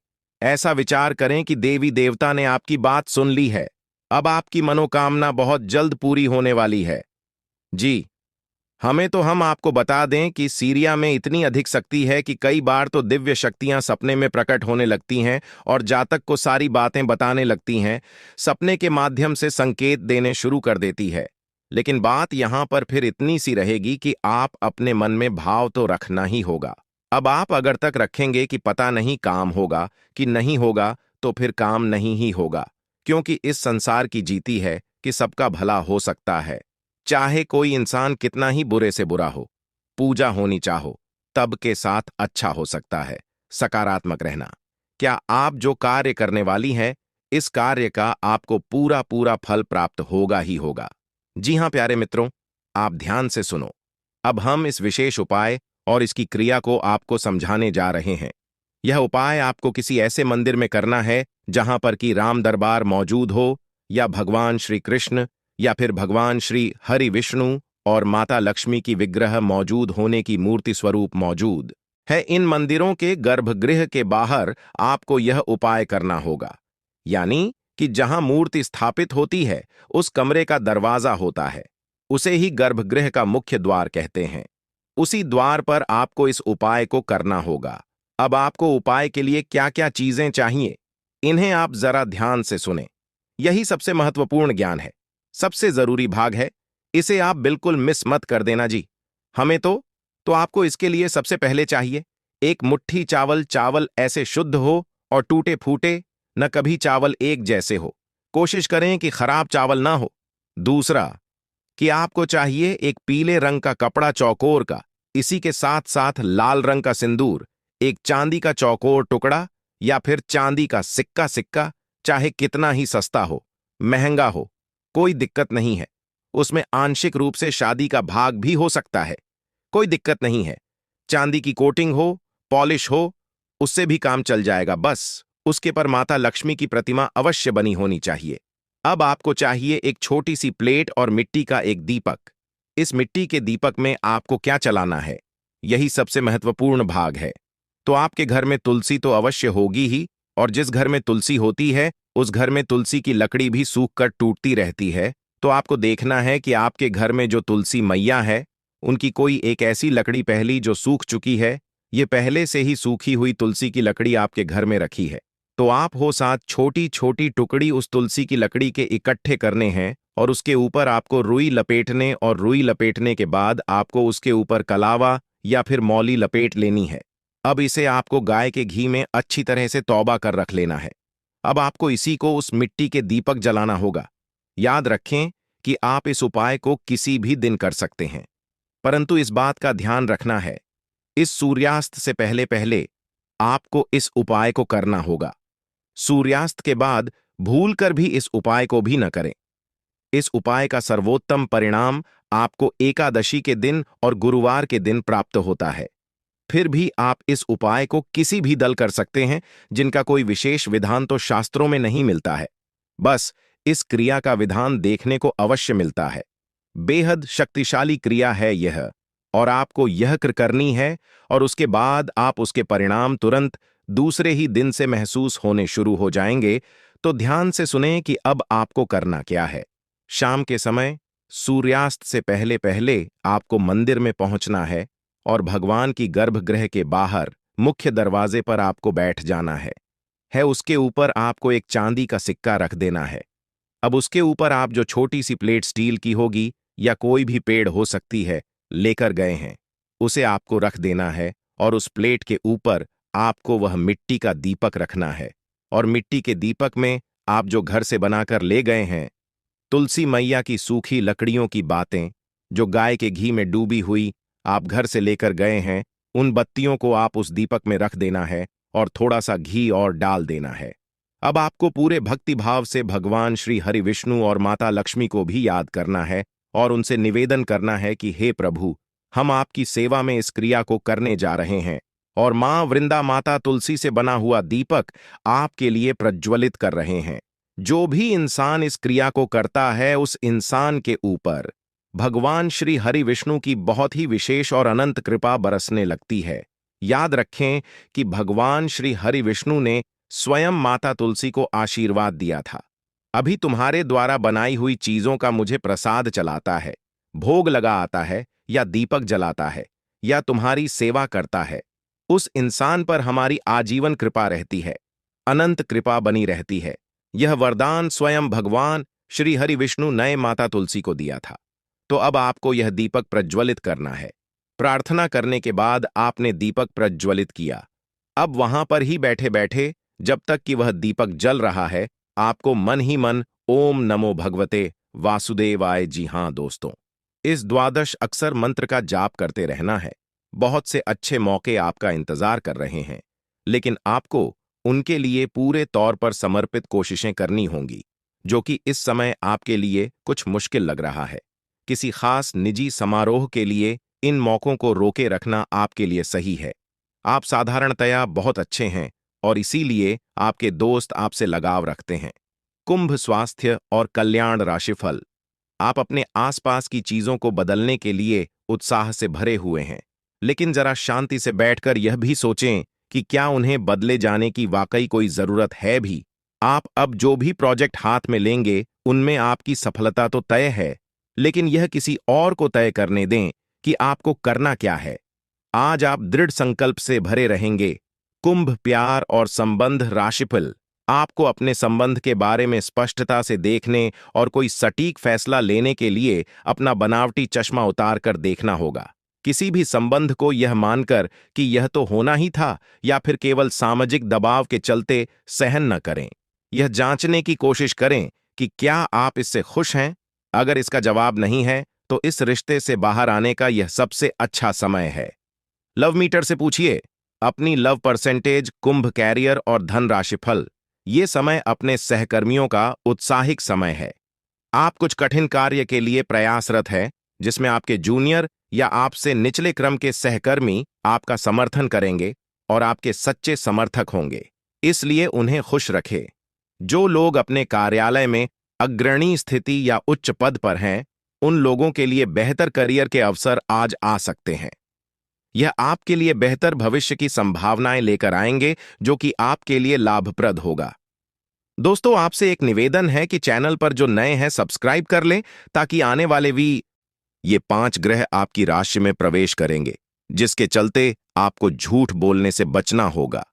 ऐसा विचार करें कि देवी देवता ने आपकी बात सुन ली है। अब आपकी मनोकामना बहुत जल्द पूरी होने वाली है। जी, हम आपको बता दें कि सीरिया में इतनी अधिक शक्ति है कि कई बार तो दिव्य शक्तियां सपने में प्रकट होने लगती हैं और जातक को सारी बातें बताने लगती हैं, सपने के माध्यम से संकेत देने शुरू कर देती है। लेकिन बात यहां पर फिर इतनी सी रहेगी कि आप अपने मन में भाव तो रखना ही होगा। अब आप अगर तक रखेंगे कि पता नहीं काम होगा कि नहीं होगा, तो फिर काम नहीं ही होगा। क्योंकि इस संसार की जीती है कि सबका भला हो सकता है, चाहे कोई इंसान कितना ही बुरे से बुरा हो। पूजा होनी चाहो तब के साथ अच्छा हो सकता है। सकारात्मक रहना, क्या आप जो कार्य करने वाली हैं, इस कार्य का आपको पूरा पूरा फल प्राप्त होगा ही होगा। जी हाँ प्यारे मित्रों, आप ध्यान से सुनो। अब हम इस विशेष उपाय और इसकी क्रिया को आपको समझाने जा रहे हैं। यह उपाय आपको किसी ऐसे मंदिर में करना है जहां पर कि राम दरबार मौजूद हो, या भगवान श्री कृष्ण, या फिर भगवान श्री हरि विष्णु और माता लक्ष्मी की विग्रह मौजूद होने की मूर्ति स्वरूप मौजूद है। इन मंदिरों के गर्भगृह के बाहर आपको यह उपाय करना होगा। यानी कि जहां मूर्ति स्थापित होती है, उस कमरे का दरवाजा होता है, उसे ही गर्भगृह का मुख्य द्वार कहते हैं। उसी द्वार पर आपको इस उपाय को करना होगा। अब आपको उपाय के लिए क्या क्या चीजें चाहिए, इन्हें आप जरा ध्यान से सुनें। यही सबसे महत्वपूर्ण ज्ञान है, सबसे जरूरी भाग है। इसे आप बिल्कुल मिस मत कर देना जी। हमें तो आपको इसके लिए सबसे पहले चाहिए एक मुट्ठी चावल। चावल ऐसे शुद्ध हो और टूटे फूटे न, कभी चावल एक जैसे हो। कोशिश करें कि खराब चावल ना हो। दूसरा कि आपको चाहिए एक पीले रंग का कपड़ा चौकोर का, इसी के साथ साथ लाल रंग का सिंदूर, एक चांदी का चौकोर टुकड़ा या फिर चांदी का सिक्का। सिक्का चाहे कितना ही सस्ता हो, महंगा हो, कोई दिक्कत नहीं है। उसमें आंशिक रूप से शादी का भाग भी हो सकता है, कोई दिक्कत नहीं है। चांदी की कोटिंग हो, पॉलिश हो, उससे भी काम चल जाएगा। बस उसके पर माता लक्ष्मी की प्रतिमा अवश्य बनी होनी चाहिए। अब आपको चाहिए एक छोटी सी प्लेट और मिट्टी का एक दीपक। इस मिट्टी के दीपक में आपको क्या चलाना है, यही सबसे महत्वपूर्ण भाग है। तो आपके घर में तुलसी तो अवश्य होगी ही, और जिस घर में तुलसी होती है, उस घर में तुलसी की लकड़ी भी सूख कर टूटती रहती है। तो आपको देखना है कि आपके घर में जो तुलसी मैया है, उनकी कोई एक ऐसी लकड़ी पहली जो सूख चुकी है। ये पहले से ही सूखी हुई तुलसी की लकड़ी आपके घर में रखी है, तो आप हो साथ छोटी छोटी टुकड़ी उस तुलसी की लकड़ी के इकट्ठे करने हैं, और उसके ऊपर आपको रुई लपेटने, और रुई लपेटने के बाद आपको उसके ऊपर कलावा या फिर मौली लपेट लेनी है। अब इसे आपको गाय के घी में अच्छी तरह से तौबा कर रख लेना है। अब आपको इसी को उस मिट्टी के दीपक जलाना होगा। याद रखें कि आप इस उपाय को किसी भी दिन कर सकते हैं, परंतु इस बात का ध्यान रखना है, इस सूर्यास्त से पहले पहले आपको इस उपाय को करना होगा। सूर्यास्त के बाद भूलकर भी इस उपाय को भी न करें। इस उपाय का सर्वोत्तम परिणाम आपको एकादशी के दिन और गुरुवार के दिन प्राप्त होता है। फिर भी आप इस उपाय को किसी भी दल कर सकते हैं, जिनका कोई विशेष विधान तो शास्त्रों में नहीं मिलता है। बस इस क्रिया का विधान देखने को अवश्य मिलता है। बेहद शक्तिशाली क्रिया है यह, और आपको यह करनी है, और उसके बाद आप उसके परिणाम तुरंत दूसरे ही दिन से महसूस होने शुरू हो जाएंगे। तो ध्यान से सुनें कि अब आपको करना क्या है। शाम के समय सूर्यास्त से पहले पहले आपको मंदिर में पहुंचना है, और भगवान की गर्भगृह के बाहर मुख्य दरवाजे पर आपको बैठ जाना है। उसके ऊपर आपको एक चांदी का सिक्का रख देना है। अब उसके ऊपर आप जो छोटी सी प्लेट स्टील की होगी या कोई भी पेड़ हो सकती है लेकर गए हैं, उसे आपको रख देना है, और उस प्लेट के ऊपर आपको वह मिट्टी का दीपक रखना है। और मिट्टी के दीपक में आप जो घर से बनाकर ले गए हैं, तुलसी मैया की सूखी लकड़ियों की बातें, जो गाय के घी में डूबी हुई आप घर से लेकर गए हैं, उन बत्तियों को आप उस दीपक में रख देना है, और थोड़ा सा घी और डाल देना है। अब आपको पूरे भक्तिभाव से भगवान श्री हरि विष्णु और माता लक्ष्मी को भी याद करना है, और उनसे निवेदन करना है कि हे प्रभु, हम आपकी सेवा में इस क्रिया को करने जा रहे हैं, और मां वृंदा माता तुलसी से बना हुआ दीपक आपके लिए प्रज्वलित कर रहे हैं। जो भी इंसान इस क्रिया को करता है, उस इंसान के ऊपर भगवान श्री हरि विष्णु की बहुत ही विशेष और अनंत कृपा बरसने लगती है। याद रखें कि भगवान श्री हरि विष्णु ने स्वयं माता तुलसी को आशीर्वाद दिया था, अभी तुम्हारे द्वारा बनाई हुई चीजों का मुझे प्रसाद चलाता है, भोग लगा आता है, या दीपक जलाता है, या तुम्हारी सेवा करता है, उस इंसान पर हमारी आजीवन कृपा रहती है, अनंत कृपा बनी रहती है। यह वरदान स्वयं भगवान श्री हरि विष्णु ने माता तुलसी को दिया था। तो अब आपको यह दीपक प्रज्वलित करना है। प्रार्थना करने के बाद आपने दीपक प्रज्वलित किया। अब वहां पर ही बैठे बैठे, जब तक कि वह दीपक जल रहा है, आपको मन ही मन ओम नमो भगवते वासुदेवाय, जी हां दोस्तों, इस द्वादश अक्षर मंत्र का जाप करते रहना है। बहुत से अच्छे मौके आपका इंतजार कर रहे हैं, लेकिन आपको उनके लिए पूरे तौर पर समर्पित कोशिशें करनी होंगी, जो कि इस समय आपके लिए कुछ मुश्किल लग रहा है। किसी खास निजी समारोह के लिए इन मौकों को रोके रखना आपके लिए सही है। आप साधारणतया बहुत अच्छे हैं और इसीलिए आपके दोस्त आपसे लगाव रखते हैं। कुंभ स्वास्थ्य और कल्याण राशिफल। आप अपने आसपास की चीजों को बदलने के लिए उत्साह से भरे हुए हैं, लेकिन जरा शांति से बैठकर यह भी सोचें कि क्या उन्हें बदले जाने की वाकई कोई जरूरत है भी। आप अब जो भी प्रोजेक्ट हाथ में लेंगे उनमें आपकी सफलता तो तय है, लेकिन यह किसी और को तय करने दें कि आपको करना क्या है। आज आप दृढ़ संकल्प से भरे रहेंगे। कुंभ प्यार और संबंध राशिफल। आपको अपने संबंध के बारे में स्पष्टता से देखने और कोई सटीक फैसला लेने के लिए अपना बनावटी चश्मा उतार कर देखना होगा। किसी भी संबंध को यह मानकर कि यह तो होना ही था या फिर केवल सामाजिक दबाव के चलते सहन न करें। यह जांचने की कोशिश करें कि क्या आप इससे खुश हैं। अगर इसका जवाब नहीं है तो इस रिश्ते से बाहर आने का यह सबसे अच्छा समय है। लव मीटर से पूछिए अपनी लव परसेंटेज। कुंभ कैरियर और धन राशिफल। ये समय अपने सहकर्मियों का उत्साहिक समय है। आप कुछ कठिन कार्य के लिए प्रयासरत हैं, जिसमें आपके जूनियर या आपसे निचले क्रम के सहकर्मी आपका समर्थन करेंगे और आपके सच्चे समर्थक होंगे, इसलिए उन्हें खुश रखें। जो लोग अपने कार्यालय में अग्रणी स्थिति या उच्च पद पर हैं, उन लोगों के लिए बेहतर करियर के अवसर आज आ सकते हैं। यह आपके लिए बेहतर भविष्य की संभावनाएं लेकर आएंगे, जो कि आपके लिए लाभप्रद होगा। दोस्तों, आपसे एक निवेदन है कि चैनल पर जो नए हैं सब्सक्राइब कर लें, ताकि आने वाले ये 5 ग्रह आपकी राशि में प्रवेश करेंगे, जिसके चलते आपको झूठ बोलने से बचना होगा,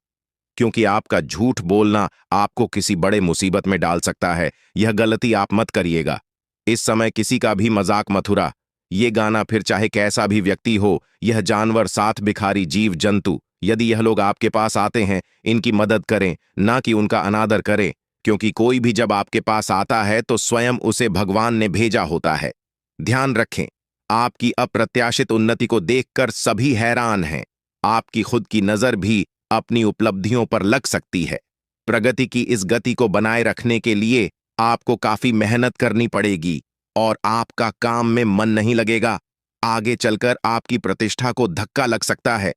क्योंकि आपका झूठ बोलना आपको किसी बड़े मुसीबत में डाल सकता है। यह गलती आप मत करिएगा। इस समय किसी का भी मजाक मत उड़ा। ये गाना फिर चाहे कैसा भी व्यक्ति हो, यह जानवर, साथ भिखारी, जीव जंतु, यदि यह लोग आपके पास आते हैं, इनकी मदद करें, ना कि उनका अनादर करें, क्योंकि कोई भी जब आपके पास आता है तो स्वयं उसे भगवान ने भेजा होता है। ध्यान रखें, आपकी अप्रत्याशित उन्नति को देखकर सभी हैरान हैं। आपकी खुद की नजर भी अपनी उपलब्धियों पर लग सकती है। प्रगति की इस गति को बनाए रखने के लिए आपको काफी मेहनत करनी पड़ेगी और आपका काम में मन नहीं लगेगा। आगे चलकर आपकी प्रतिष्ठा को धक्का लग सकता है,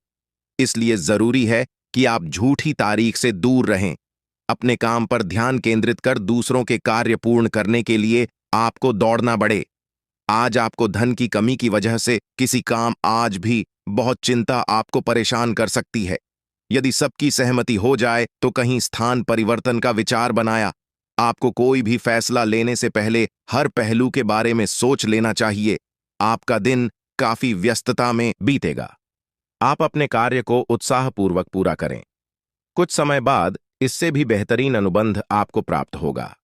इसलिए जरूरी है कि आप झूठी तारीख से दूर रहें। अपने काम पर ध्यान केंद्रित कर दूसरों के कार्य पूर्ण करने के लिए आपको दौड़ना पड़े। आज आपको धन की कमी की वजह से किसी काम आज भी बहुत चिंता आपको परेशान कर सकती है। यदि सबकी सहमति हो जाए तो कहीं स्थान परिवर्तन का विचार बनाया। आपको कोई भी फैसला लेने से पहले हर पहलू के बारे में सोच लेना चाहिए। आपका दिन काफी व्यस्तता में बीतेगा। आप अपने कार्य को उत्साहपूर्वक पूरा करें। कुछ समय बाद इससे भी बेहतरीन अनुबंध आपको प्राप्त होगा।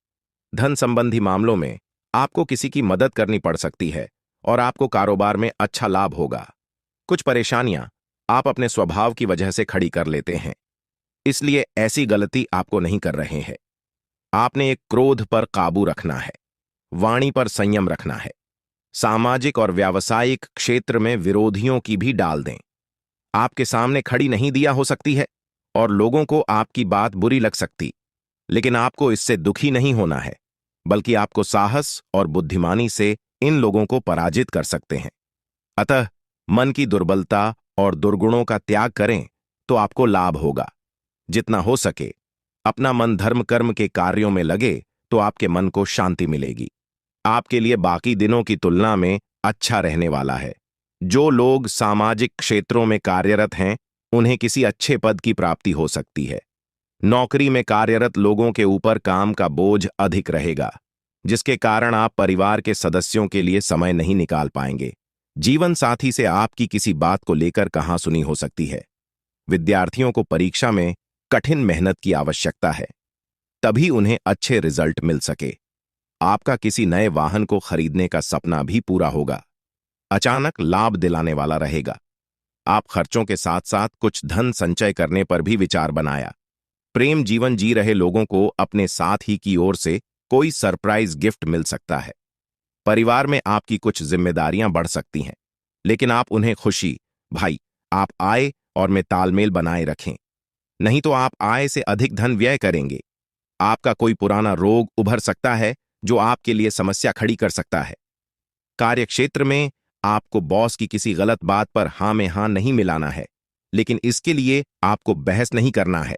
धन संबंधी मामलों में आपको किसी की मदद करनी पड़ सकती है और आपको कारोबार में अच्छा लाभ होगा। कुछ परेशानियां आप अपने स्वभाव की वजह से खड़ी कर लेते हैं, इसलिए ऐसी गलती आपको नहीं कर रहे हैं। आपने एक क्रोध पर काबू रखना है, वाणी पर संयम रखना है। सामाजिक और व्यावसायिक क्षेत्र में विरोधियों की भी डाल दें। आपके सामने खड़ी नहीं दिया हो सकती है और लोगों को आपकी बात बुरी लग सकती, लेकिन आपको इससे दुखी नहीं होना है, बल्कि आपको साहस और बुद्धिमानी से इन लोगों को पराजित कर सकते हैं। अतः मन की दुर्बलता और दुर्गुणों का त्याग करें तो आपको लाभ होगा। जितना हो सके अपना मन धर्म कर्म के कार्यों में लगे तो आपके मन को शांति मिलेगी। आपके लिए बाकी दिनों की तुलना में अच्छा रहने वाला है। जो लोग सामाजिक क्षेत्रों में कार्यरत हैं, उन्हें किसी अच्छे पद की प्राप्ति हो सकती है। नौकरी में कार्यरत लोगों के ऊपर काम का बोझ अधिक रहेगा, जिसके कारण आप परिवार के सदस्यों के लिए समय नहीं निकाल पाएंगे। जीवन साथी से आपकी किसी बात को लेकर कहासुनी हो सकती है। विद्यार्थियों को परीक्षा में कठिन मेहनत की आवश्यकता है, तभी उन्हें अच्छे रिजल्ट मिल सके। आपका किसी नए वाहन को खरीदने का सपना भी पूरा होगा। अचानक लाभ दिलाने वाला रहेगा। आप खर्चों के साथ साथ कुछ धन संचय करने पर भी विचार बनाया। प्रेम जीवन जी रहे लोगों को अपने साथ ही की ओर से कोई सरप्राइज गिफ्ट मिल सकता है। परिवार में आपकी कुछ जिम्मेदारियां बढ़ सकती हैं, लेकिन आप उन्हें खुशी, भाई, आप आए और में तालमेल बनाए रखें। नहीं तो आप आय से अधिक धन व्यय करेंगे। आपका कोई पुराना रोग उभर सकता है जो आपके लिए समस्या खड़ी कर सकता है। कार्यक्षेत्र में आपको बॉस की किसी गलत बात पर हाँ में हाँ नहीं मिलाना है, लेकिन इसके लिए आपको बहस नहीं करना है,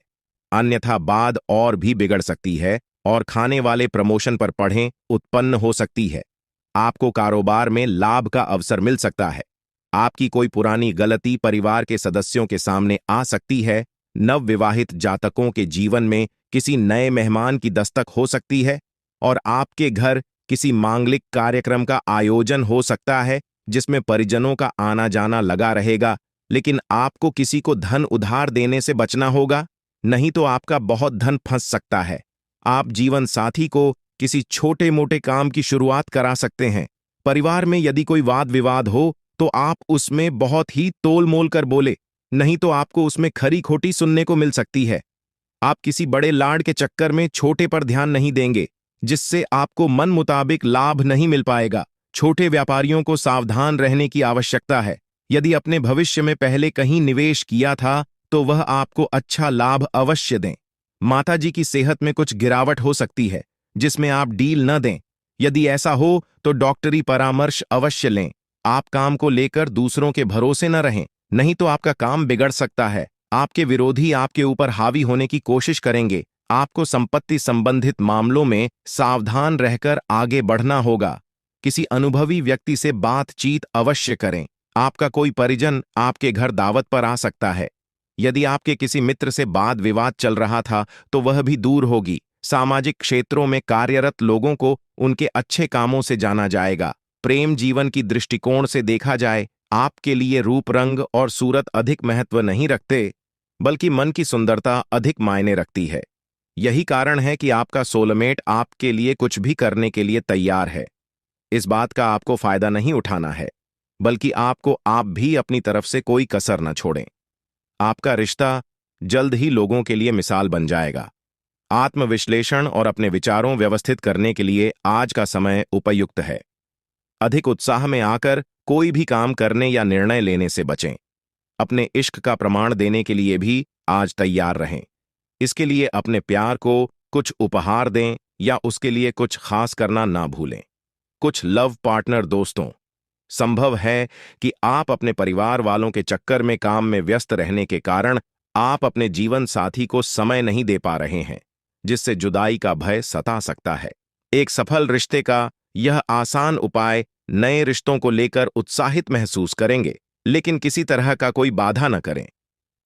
अन्यथा बात और भी बिगड़ सकती है और खाने वाले प्रमोशन पर पढ़ें उत्पन्न हो सकती है। आपको कारोबार में लाभ का अवसर मिल सकता है। आपकी कोई पुरानी गलती परिवार के सदस्यों के सामने आ सकती है। नवविवाहित जातकों के जीवन में किसी नए मेहमान की दस्तक हो सकती है और आपके घर किसी मांगलिक कार्यक्रम का आयोजन हो सकता है जिसमें परिजनों का आना जाना लगा रहेगा, लेकिन आपको किसी को धन उधार देने से बचना होगा, नहीं तो आपका बहुत धन फंस सकता है। आप जीवन साथी को किसी छोटे मोटे काम की शुरुआत करा सकते हैं। परिवार में यदि कोई वाद विवाद हो तो आप उसमें बहुत ही तोल मोल कर बोले, नहीं तो आपको उसमें खरी खोटी सुनने को मिल सकती है। आप किसी बड़े लाड के चक्कर में छोटे पर ध्यान नहीं देंगे, जिससे आपको मन मुताबिक लाभ नहीं मिल पाएगा। छोटे व्यापारियों को सावधान रहने की आवश्यकता है। यदि अपने भविष्य में पहले कहीं निवेश किया था तो वह आपको अच्छा लाभ अवश्य दें। माताजी की सेहत में कुछ गिरावट हो सकती है जिसमें आप डील न दें। यदि ऐसा हो तो डॉक्टरी परामर्श अवश्य लें। आप काम को लेकर दूसरों के भरोसे न रहें, नहीं तो आपका काम बिगड़ सकता है। आपके विरोधी आपके ऊपर हावी होने की कोशिश करेंगे। आपको संपत्ति संबंधित मामलों में सावधान रहकर आगे बढ़ना होगा। किसी अनुभवी व्यक्ति से बातचीत अवश्य करें। आपका कोई परिजन आपके घर दावत पर आ सकता है। यदि आपके किसी मित्र से वाद विवाद चल रहा था तो वह भी दूर होगी। सामाजिक क्षेत्रों में कार्यरत लोगों को उनके अच्छे कामों से जाना जाएगा। प्रेम जीवन की दृष्टिकोण से देखा जाए, आपके लिए रूप रंग और सूरत अधिक महत्व नहीं रखते, बल्कि मन की सुंदरता अधिक मायने रखती है। यही कारण है कि आपका सोलमेट आपके लिए कुछ भी करने के लिए तैयार है। इस बात का आपको फायदा नहीं उठाना है, बल्कि आपको आप भी अपनी तरफ से कोई कसर न छोड़ें। आपका रिश्ता जल्द ही लोगों के लिए मिसाल बन जाएगा। आत्मविश्लेषण और अपने विचारों व्यवस्थित करने के लिए आज का समय उपयुक्त है। अधिक उत्साह में आकर कोई भी काम करने या निर्णय लेने से बचें। अपने इश्क का प्रमाण देने के लिए भी आज तैयार रहें। इसके लिए अपने प्यार को कुछ उपहार दें या उसके लिए कुछ खास करना ना भूलें। कुछ लव पार्टनर दोस्तों, संभव है कि आप अपने परिवार वालों के चक्कर में काम में व्यस्त रहने के कारण आप अपने जीवन साथी को समय नहीं दे पा रहे हैं, जिससे जुदाई का भय सता सकता है। एक सफल रिश्ते का यह आसान उपाय नए रिश्तों को लेकर उत्साहित महसूस करेंगे, लेकिन किसी तरह का कोई बाधा न करें।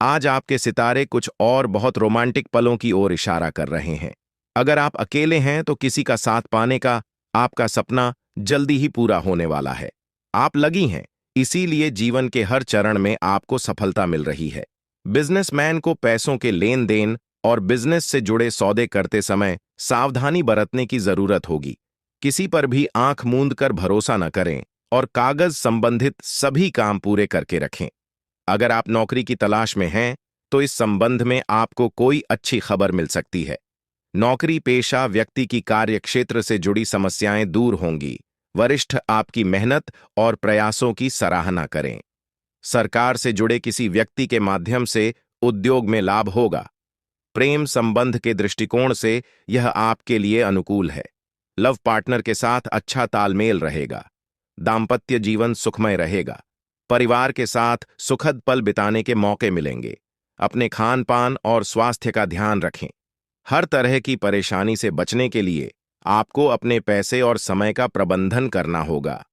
आज आपके सितारे कुछ और बहुत रोमांटिक पलों की ओर इशारा कर रहे हैं। अगर आप अकेले हैं तो किसी का साथ पाने का आपका सपना जल्दी ही पूरा होने वाला है। आप लगी हैं, इसीलिए जीवन के हर चरण में आपको सफलता मिल रही है। बिजनेसमैन को पैसों के लेन देन और बिजनेस से जुड़े सौदे करते समय सावधानी बरतने की जरूरत होगी। किसी पर भी आंख मूंद कर भरोसा न करें और कागज संबंधित सभी काम पूरे करके रखें। अगर आप नौकरी की तलाश में हैं तो इस संबंध में आपको कोई अच्छी खबर मिल सकती है। नौकरी पेशा व्यक्ति की कार्यक्षेत्र से जुड़ी समस्याएं दूर होंगी। वरिष्ठ आपकी मेहनत और प्रयासों की सराहना करें। सरकार से जुड़े किसी व्यक्ति के माध्यम से उद्योग में लाभ होगा। प्रेम संबंध के दृष्टिकोण से यह आपके लिए अनुकूल है। लव पार्टनर के साथ अच्छा तालमेल रहेगा। दाम्पत्य जीवन सुखमय रहेगा। परिवार के साथ सुखद पल बिताने के मौके मिलेंगे। अपने खान पान और स्वास्थ्य का ध्यान रखें। हर तरह की परेशानी से बचने के लिए आपको अपने पैसे और समय का प्रबंधन करना होगा।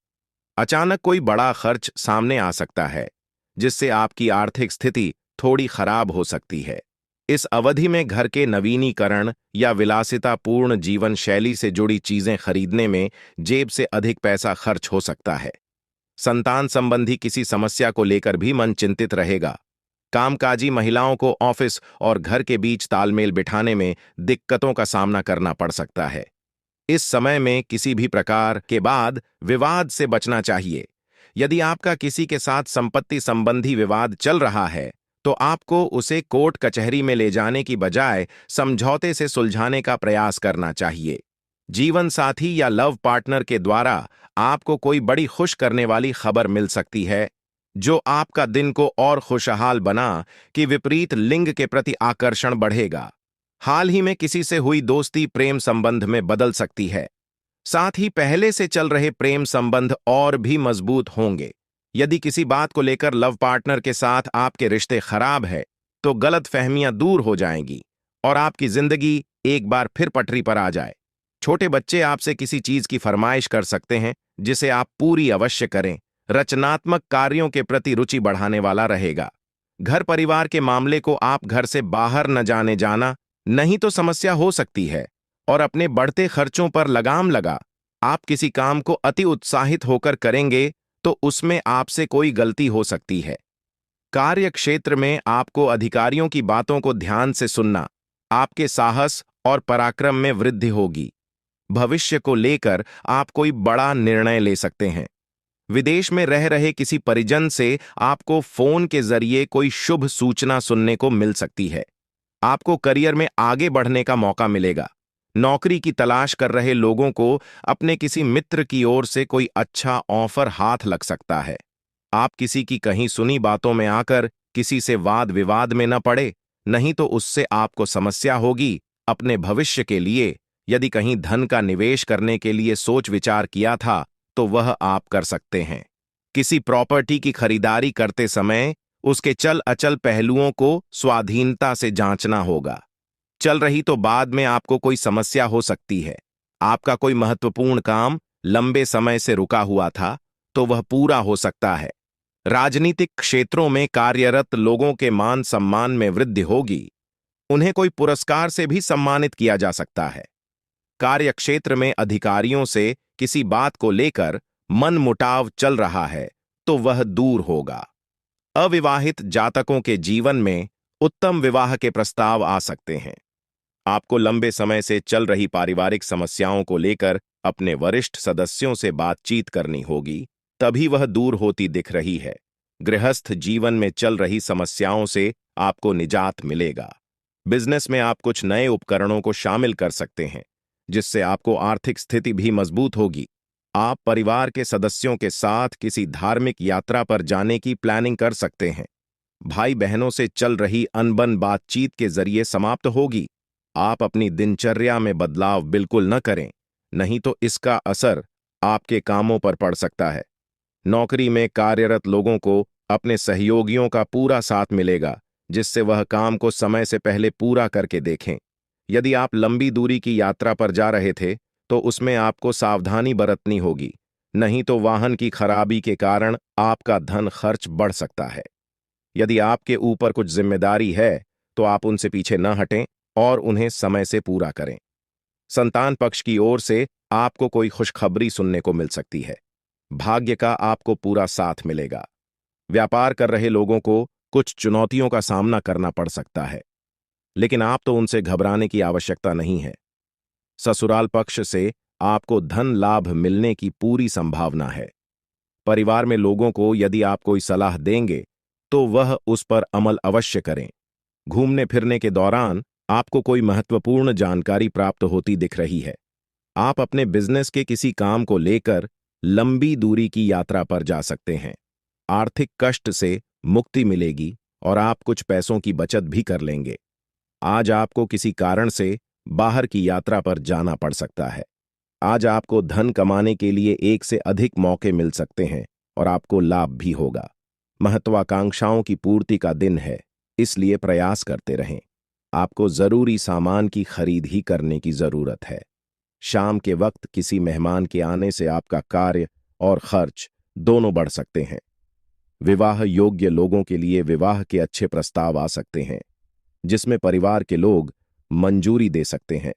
अचानक कोई बड़ा खर्च सामने आ सकता है, जिससे आपकी आर्थिक स्थिति थोड़ी खराब हो सकती है। इस अवधि में घर के नवीनीकरण या विलासितापूर्ण जीवन शैली से जुड़ी चीजें खरीदने में जेब से अधिक पैसा खर्च हो सकता है। संतान संबंधी किसी समस्या को लेकर भी मन चिंतित रहेगा। कामकाजी महिलाओं को ऑफिस और घर के बीच तालमेल बिठाने में दिक्कतों का सामना करना पड़ सकता है। इस समय में किसी भी प्रकार के बाद विवाद से बचना चाहिए। यदि आपका किसी के साथ संपत्ति संबंधी विवाद चल रहा है तो आपको उसे कोर्ट कचहरी में ले जाने की बजाय समझौते से सुलझाने का प्रयास करना चाहिए। जीवन साथी या लव पार्टनर के द्वारा आपको कोई बड़ी खुश करने वाली खबर मिल सकती है। जो आपका दिन को और खुशहाल बना कि विपरीत लिंग के प्रति आकर्षण बढ़ेगा। हाल ही में किसी से हुई दोस्ती प्रेम संबंध में बदल सकती है। साथ ही पहले से चल रहे प्रेम संबंध और भी मजबूत होंगे। यदि किसी बात को लेकर लव पार्टनर के साथ आपके रिश्ते खराब है तो गलतफहमियां दूर हो जाएंगी और आपकी जिंदगी एक बार फिर पटरी पर आ जाए। छोटे बच्चे आपसे किसी चीज की फरमाइश कर सकते हैं जिसे आप पूरी अवश्य करें। रचनात्मक कार्यों के प्रति रुचि बढ़ाने वाला रहेगा। घर परिवार के मामले को आप घर से बाहर न जाने जाना, नहीं तो समस्या हो सकती है। और अपने बढ़ते खर्चों पर लगाम लगा। आप किसी काम को अति उत्साहित होकर करेंगे तो उसमें आपसे कोई गलती हो सकती है। कार्य क्षेत्र में आपको अधिकारियों की बातों को ध्यान से सुनना, आपके साहस और पराक्रम में वृद्धि होगी। भविष्य को लेकर आप कोई बड़ा निर्णय ले सकते हैं। विदेश में रह रहे किसी परिजन से आपको फोन के जरिए कोई शुभ सूचना सुनने को मिल सकती है। आपको करियर में आगे बढ़ने का मौका मिलेगा। नौकरी की तलाश कर रहे लोगों को अपने किसी मित्र की ओर से कोई अच्छा ऑफर हाथ लग सकता है। आप किसी की कहीं सुनी बातों में आकर किसी से वाद विवाद में न पड़े, नहीं तो उससे आपको समस्या होगी। अपने भविष्य के लिए यदि कहीं धन का निवेश करने के लिए सोच विचार किया था तो वह आप कर सकते हैं। किसी प्रॉपर्टी की खरीदारी करते समय उसके चल अचल पहलुओं को स्वाधीनता से जांचना होगा। चल रही तो बाद में आपको कोई समस्या हो सकती है। आपका कोई महत्वपूर्ण काम लंबे समय से रुका हुआ था तो वह पूरा हो सकता है। राजनीतिक क्षेत्रों में कार्यरत लोगों के मान सम्मान में वृद्धि होगी। उन्हें कोई पुरस्कार से भी सम्मानित किया जा सकता है। कार्यक्षेत्र में अधिकारियों से किसी बात को लेकर मनमुटाव चल रहा है तो वह दूर होगा। अविवाहित जातकों के जीवन में उत्तम विवाह के प्रस्ताव आ सकते हैं। आपको लंबे समय से चल रही पारिवारिक समस्याओं को लेकर अपने वरिष्ठ सदस्यों से बातचीत करनी होगी, तभी वह दूर होती दिख रही है। गृहस्थ जीवन में चल रही समस्याओं से आपको निजात मिलेगा। बिजनेस में आप कुछ नए उपकरणों को शामिल कर सकते हैं, जिससे आपको आर्थिक स्थिति भी मजबूत होगी। आप परिवार के सदस्यों के साथ किसी धार्मिक यात्रा पर जाने की प्लानिंग कर सकते हैं। भाई बहनों से चल रही अनबन बातचीत के जरिए समाप्त होगी। आप अपनी दिनचर्या में बदलाव बिल्कुल न करें, नहीं तो इसका असर आपके कामों पर पड़ सकता है। नौकरी में कार्यरत लोगों को अपने सहयोगियों का पूरा साथ मिलेगा, जिससे वह काम को समय से पहले पूरा करके देखें। यदि आप लंबी दूरी की यात्रा पर जा रहे थे तो उसमें आपको सावधानी बरतनी होगी, नहीं तो वाहन की खराबी के कारण आपका धन खर्च बढ़ सकता है। यदि आपके ऊपर कुछ जिम्मेदारी है तो आप उनसे पीछे न हटें और उन्हें समय से पूरा करें। संतान पक्ष की ओर से आपको कोई खुशखबरी सुनने को मिल सकती है। भाग्य का आपको पूरा साथ मिलेगा। व्यापार कर रहे लोगों को कुछ चुनौतियों का सामना करना पड़ सकता है, लेकिन आप तो उनसे घबराने की आवश्यकता नहीं है। ससुराल पक्ष से आपको धन लाभ मिलने की पूरी संभावना है। परिवार में लोगों को यदि आप कोई सलाह देंगे तो वह उस पर अमल अवश्य करें। घूमने फिरने के दौरान आपको कोई महत्वपूर्ण जानकारी प्राप्त होती दिख रही है। आप अपने बिजनेस के किसी काम को लेकर लंबी दूरी की यात्रा पर जा सकते हैं। आर्थिक कष्ट से मुक्ति मिलेगी और आप कुछ पैसों की बचत भी कर लेंगे। आज आपको किसी कारण से बाहर की यात्रा पर जाना पड़ सकता है। आज आपको धन कमाने के लिए एक से अधिक मौके मिल सकते हैं और आपको लाभ भी होगा। महत्वाकांक्षाओं की पूर्ति का दिन है, इसलिए प्रयास करते रहें। आपको जरूरी सामान की खरीद ही करने की जरूरत है। शाम के वक्त किसी मेहमान के आने से आपका कार्य और खर्च दोनों बढ़ सकते हैं। विवाह योग्य लोगों के लिए विवाह के अच्छे प्रस्ताव आ सकते हैं, जिसमें परिवार के लोग मंजूरी दे सकते हैं।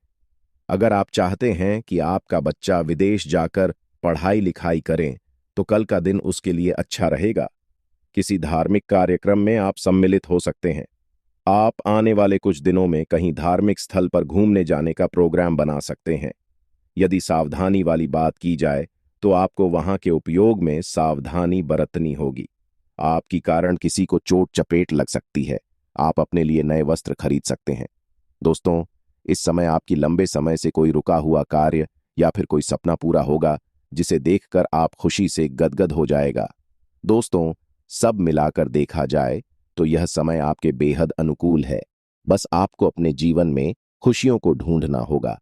अगर आप चाहते हैं कि आपका बच्चा विदेश जाकर पढ़ाई लिखाई करे तो कल का दिन उसके लिए अच्छा रहेगा। किसी धार्मिक कार्यक्रम में आप सम्मिलित हो सकते हैं। आप आने वाले कुछ दिनों में कहीं धार्मिक स्थल पर घूमने जाने का प्रोग्राम बना सकते हैं। यदि सावधानी वाली बात की जाए तो आपको वहां के उपयोग में सावधानी बरतनी होगी। आपकी कारण किसी को चोट चपेट लग सकती है। आप अपने लिए नए वस्त्र खरीद सकते हैं। दोस्तों, इस समय आपकी लंबे समय से कोई रुका हुआ कार्य या फिर कोई सपना पूरा होगा, जिसे देखकर आप खुशी से गदगद हो जाएगा। दोस्तों, सब मिलाकर देखा जाए तो यह समय आपके बेहद अनुकूल है। बस आपको अपने जीवन में खुशियों को ढूंढना होगा।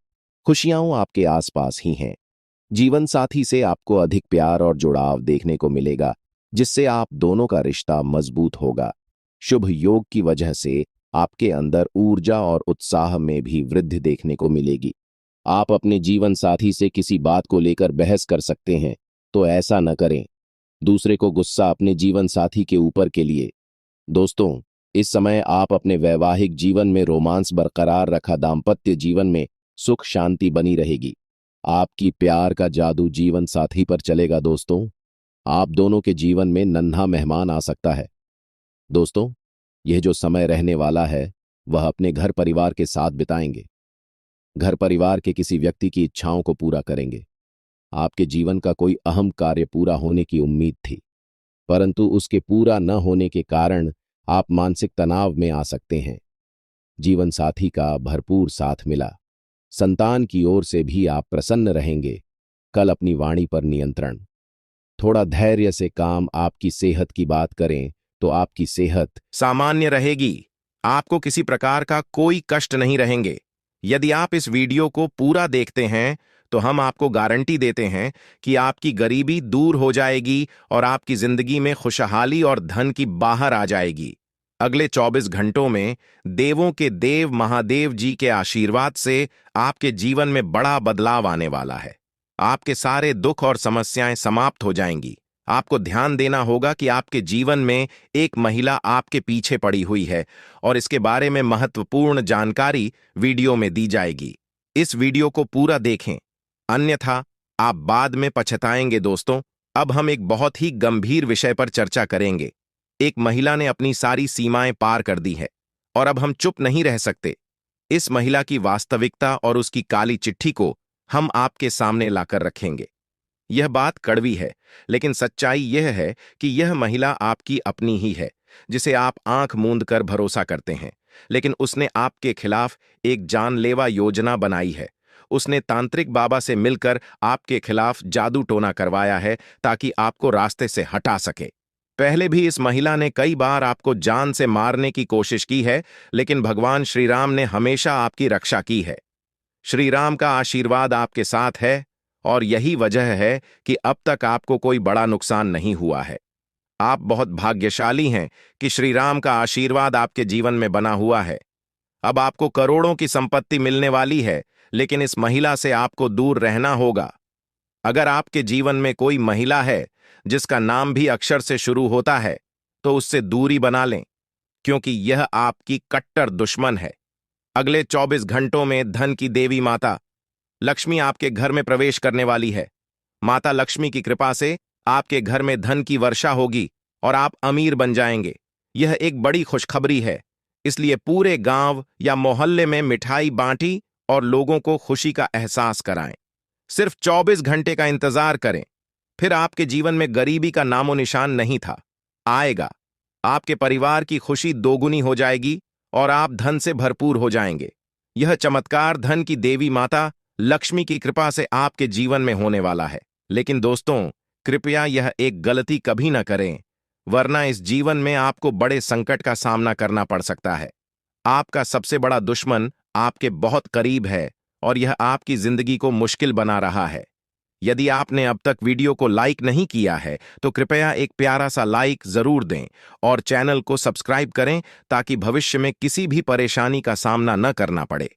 खुशियां आपके आसपास ही हैं। जीवन साथी से आपको अधिक प्यार और जुड़ाव देखने को मिलेगा, जिससे आप दोनों का रिश्ता मजबूत होगा। शुभ योग की वजह से आपके अंदर ऊर्जा और उत्साह में भी वृद्धि देखने को मिलेगी। आप अपने जीवन साथी से किसी बात को लेकर बहस कर सकते हैं, तो ऐसा न करें। दूसरे को गुस्सा अपने जीवन साथी के ऊपर के लिए। दोस्तों, इस समय आप अपने वैवाहिक जीवन में रोमांस बरकरार रखा, दाम्पत्य जीवन में सुख शांति बनी रहेगी। आपकी प्यार का जादू जीवन साथी पर चलेगा। दोस्तों, आप दोनों के जीवन में नन्हा मेहमान आ सकता है। दोस्तों, यह जो समय रहने वाला है वह अपने घर परिवार के साथ बिताएंगे। घर परिवार के किसी व्यक्ति की इच्छाओं को पूरा करेंगे। आपके जीवन का कोई अहम कार्य पूरा होने की उम्मीद थी, परंतु उसके पूरा न होने के कारण आप मानसिक तनाव में आ सकते हैं। जीवन साथी का भरपूर साथ मिला। संतान की ओर से भी आप प्रसन्न रहेंगे। कल अपनी वाणी पर नियंत्रण, थोड़ा धैर्य से काम। आपकी सेहत की बात करें तो आपकी सेहत सामान्य रहेगी। आपको किसी प्रकार का कोई कष्ट नहीं रहेंगे। यदि आप इस वीडियो को पूरा देखते हैं तो हम आपको गारंटी देते हैं कि आपकी गरीबी दूर हो जाएगी और आपकी जिंदगी में खुशहाली और धन की बाहर आ जाएगी। अगले 24 घंटों में देवों के देव महादेव जी के आशीर्वाद से आपके जीवन में बड़ा बदलाव आने वाला है। आपके सारे दुख और समस्याएं समाप्त हो जाएंगी। आपको ध्यान देना होगा कि आपके जीवन में एक महिला आपके पीछे पड़ी हुई है और इसके बारे में महत्वपूर्ण जानकारी वीडियो में दी जाएगी। इस वीडियो को पूरा देखें, अन्यथा आप बाद में पछताएंगे। दोस्तों, अब हम एक बहुत ही गंभीर विषय पर चर्चा करेंगे। एक महिला ने अपनी सारी सीमाएं पार कर दी है और अब हम चुप नहीं रह सकते। इस महिला की वास्तविकता और उसकी काली चिट्ठी को हम आपके सामने लाकर रखेंगे। यह बात कड़वी है, लेकिन सच्चाई यह है कि यह महिला आपकी अपनी ही है, जिसे आप आंख मूंद कर भरोसा करते हैं। लेकिन उसने आपके खिलाफ एक जानलेवा योजना बनाई है। उसने तांत्रिक बाबा से मिलकर आपके खिलाफ जादू टोना करवाया है ताकि आपको रास्ते से हटा सके। पहले भी इस महिला ने कई बार आपको जान से मारने की कोशिश की है, लेकिन भगवान श्री राम ने हमेशा आपकी रक्षा की है। श्री राम का आशीर्वाद आपके साथ है और यही वजह है कि अब तक आपको कोई बड़ा नुकसान नहीं हुआ है। आप बहुत भाग्यशाली हैं कि श्री राम का आशीर्वाद आपके जीवन में बना हुआ है। अब आपको करोड़ों की संपत्ति मिलने वाली है, लेकिन इस महिला से आपको दूर रहना होगा। अगर आपके जीवन में कोई महिला है जिसका नाम भी अक्षर से शुरू होता है, तो उससे दूरी बना लें, क्योंकि यह आपकी कट्टर दुश्मन है। अगले 24 घंटों में धन की देवी माता लक्ष्मी आपके घर में प्रवेश करने वाली है। माता लक्ष्मी की कृपा से आपके घर में धन की वर्षा होगी और आप अमीर बन जाएंगे। यह एक बड़ी खुशखबरी है, इसलिए पूरे गांव या मोहल्ले में मिठाई बांटी और लोगों को खुशी का एहसास कराएं। सिर्फ 24 घंटे का इंतजार करें, फिर आपके जीवन में गरीबी का नामो निशान नहीं था आएगा। आपके परिवार की खुशी दोगुनी हो जाएगी और आप धन से भरपूर हो जाएंगे। यह चमत्कार धन की देवी माता लक्ष्मी की कृपा से आपके जीवन में होने वाला है। लेकिन दोस्तों, कृपया यह एक गलती कभी न करें, वरना इस जीवन में आपको बड़े संकट का सामना करना पड़ सकता है। आपका सबसे बड़ा दुश्मन आपके बहुत करीब है और यह आपकी जिंदगी को मुश्किल बना रहा है। यदि आपने अब तक वीडियो को लाइक नहीं किया है तो कृपया एक प्यारा सा लाइक जरूर दें और चैनल को सब्सक्राइब करें ताकि भविष्य में किसी भी परेशानी का सामना न करना पड़े।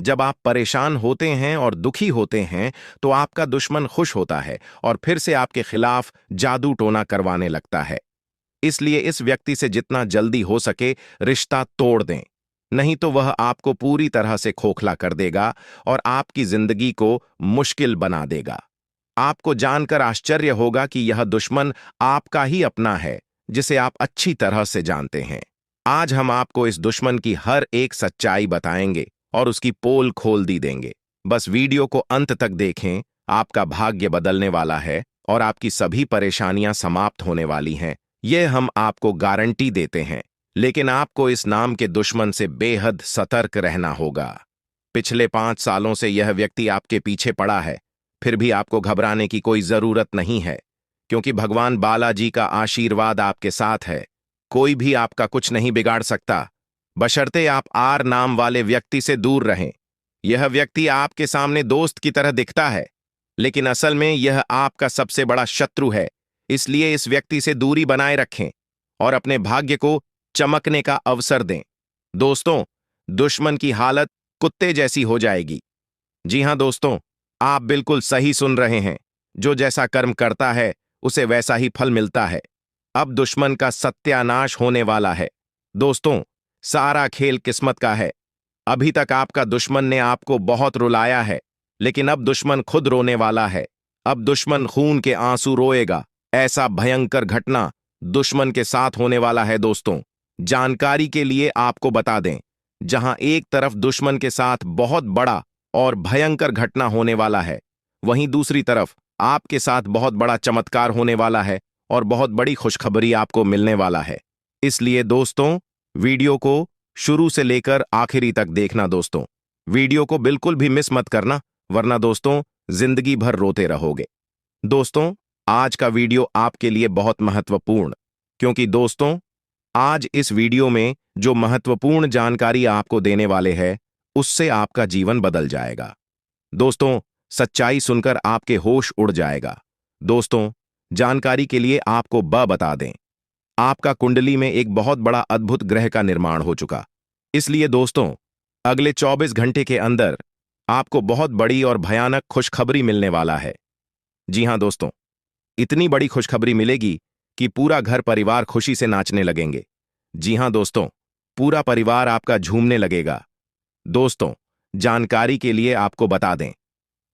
जब आप परेशान होते हैं और दुखी होते हैं तो आपका दुश्मन खुश होता है और फिर से आपके खिलाफ जादू टोना करवाने लगता है। इसलिए इस व्यक्ति से जितना जल्दी हो सके रिश्ता तोड़ दें, नहीं तो वह आपको पूरी तरह से खोखला कर देगा और आपकी जिंदगी को मुश्किल बना देगा। आपको जानकर आश्चर्य होगा कि यह दुश्मन आपका ही अपना है, जिसे आप अच्छी तरह से जानते हैं। आज हम आपको इस दुश्मन की हर एक सच्चाई बताएंगे और उसकी पोल खोल दी देंगे। बस वीडियो को अंत तक देखें, आपका भाग्य बदलने वाला है और आपकी सभी परेशानियां समाप्त होने वाली हैं। यह हम आपको गारंटी देते हैं, लेकिन आपको इस नाम के दुश्मन से बेहद सतर्क रहना होगा। पिछले 5 सालों से यह व्यक्ति आपके पीछे पड़ा है, फिर भी आपको घबराने की कोई जरूरत नहीं है, क्योंकि भगवान बालाजी का आशीर्वाद आपके साथ है। कोई भी आपका कुछ नहीं बिगाड़ सकता, बशर्ते आप आर नाम वाले व्यक्ति से दूर रहें। यह व्यक्ति आपके सामने दोस्त की तरह दिखता है, लेकिन असल में यह आपका सबसे बड़ा शत्रु है। इसलिए इस व्यक्ति से दूरी बनाए रखें और अपने भाग्य को चमकने का अवसर दें। दोस्तों, दुश्मन की हालत कुत्ते जैसी हो जाएगी। जी हां दोस्तों, आप बिल्कुल सही सुन रहे हैं। जो जैसा कर्म करता है उसे वैसा ही फल मिलता है। अब दुश्मन का सत्यानाश होने वाला है। दोस्तों, सारा खेल किस्मत का है। अभी तक आपका दुश्मन ने आपको बहुत रुलाया है, लेकिन अब दुश्मन खुद रोने वाला है। अब दुश्मन खून के आंसू रोएगा। ऐसा भयंकर घटना दुश्मन के साथ होने वाला है। दोस्तों, जानकारी के लिए आपको बता दें, जहां एक तरफ दुश्मन के साथ बहुत बड़ा और भयंकर घटना होने वाला है, वहीं दूसरी तरफ आपके साथ बहुत बड़ा चमत्कार होने वाला है और बहुत बड़ी खुशखबरी आपको मिलने वाला है। इसलिए दोस्तों, वीडियो को शुरू से लेकर आखिरी तक देखना। दोस्तों, वीडियो को बिल्कुल भी मिस मत करना, वरना दोस्तों जिंदगी भर रोते रहोगे। दोस्तों, आज का वीडियो आपके लिए बहुत महत्वपूर्ण, क्योंकि दोस्तों आज इस वीडियो में जो महत्वपूर्ण जानकारी आपको देने वाले हैं, उससे आपका जीवन बदल जाएगा। दोस्तों, सच्चाई सुनकर आपके होश उड़ जाएगा। दोस्तों, जानकारी के लिए आपको बता दें, आपका कुंडली में एक बहुत बड़ा अद्भुत ग्रह का निर्माण हो चुका। इसलिए दोस्तों, अगले 24 घंटे के अंदर आपको बहुत बड़ी और भयानक खुशखबरी मिलने वाला है। जी हां दोस्तों, इतनी बड़ी खुशखबरी मिलेगी कि पूरा घर परिवार खुशी से नाचने लगेंगे। जी हां दोस्तों, पूरा परिवार आपका झूमने लगेगा। दोस्तों, जानकारी के लिए आपको बता दें,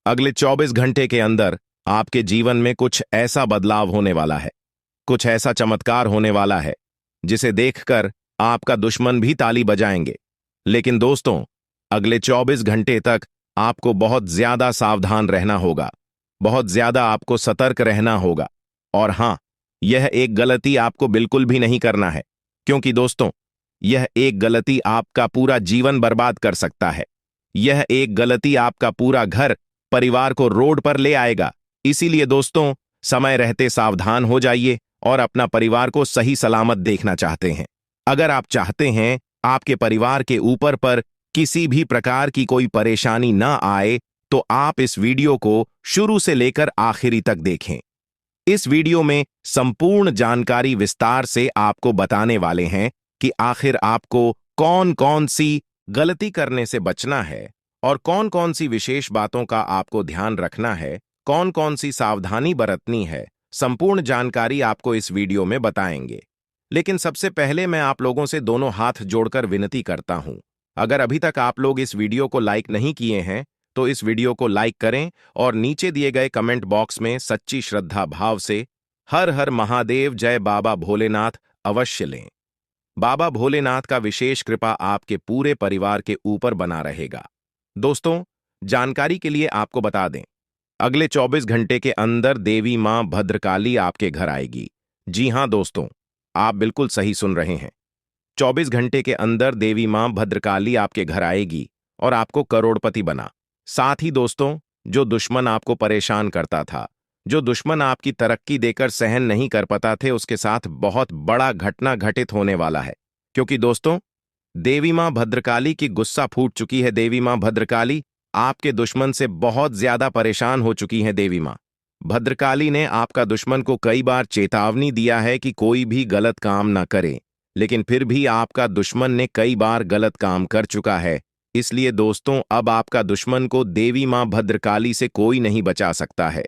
अगले 24 घंटे के अंदर आपके जीवन में कुछ ऐसा बदलाव होने वाला है, कुछ ऐसा चमत्कार होने वाला है जिसे देखकर आपका दुश्मन भी ताली बजाएंगे। लेकिन दोस्तों, अगले 24 घंटे तक आपको बहुत ज्यादा सावधान रहना होगा, बहुत ज्यादा आपको सतर्क रहना होगा। और हां, यह एक गलती आपको बिल्कुल भी नहीं करना है, क्योंकि दोस्तों यह एक गलती आपका पूरा जीवन बर्बाद कर सकता है। यह एक गलती आपका पूरा घर परिवार को रोड पर ले आएगा। इसीलिए दोस्तों, समय रहते सावधान हो जाइए और अपना परिवार को सही सलामत देखना चाहते हैं। अगर आप चाहते हैं आपके परिवार के ऊपर पर किसी भी प्रकार की कोई परेशानी ना आए, तो आप इस वीडियो को शुरू से लेकर आखिरी तक देखें। इस वीडियो में संपूर्ण जानकारी विस्तार से आपको बताने वाले हैं कि आखिर आपको कौन कौन सी गलती करने से बचना है और कौन कौन सी विशेष बातों का आपको ध्यान रखना है, कौन कौन सी सावधानी बरतनी है। संपूर्ण जानकारी आपको इस वीडियो में बताएंगे। लेकिन सबसे पहले मैं आप लोगों से दोनों हाथ जोड़कर विनती करता हूं, अगर अभी तक आप लोग इस वीडियो को लाइक नहीं किए हैं तो इस वीडियो को लाइक करें और नीचे दिए गए कमेंट बॉक्स में सच्ची श्रद्धा भाव से हर हर महादेव जय बाबा भोलेनाथ अवश्य लें। बाबा भोलेनाथ का विशेष कृपा आपके पूरे परिवार के ऊपर बना रहेगा। दोस्तों, जानकारी के लिए आपको बता दें, अगले 24 घंटे के अंदर देवी मां भद्रकाली आपके घर आएगी। जी हां दोस्तों, आप बिल्कुल सही सुन रहे हैं। 24 घंटे के अंदर देवी मां भद्रकाली आपके घर आएगी और आपको करोड़पति बना। साथ ही दोस्तों, जो दुश्मन आपको परेशान करता था, जो दुश्मन आपकी तरक्की देकर सहन नहीं कर पाता थे, उसके साथ बहुत बड़ा घटना घटित होने वाला है। क्योंकि दोस्तों, देवी मां भद्रकाली की गुस्सा फूट चुकी है। देवी मां भद्रकाली आपके दुश्मन से बहुत ज्यादा परेशान हो चुकी हैं। देवी मां भद्रकाली ने आपका दुश्मन को कई बार चेतावनी दिया है कि कोई भी गलत काम ना करे, लेकिन फिर भी आपका दुश्मन ने कई बार गलत काम कर चुका है। इसलिए दोस्तों, अब आपका दुश्मन को देवी मां भद्रकाली से कोई नहीं बचा सकता है।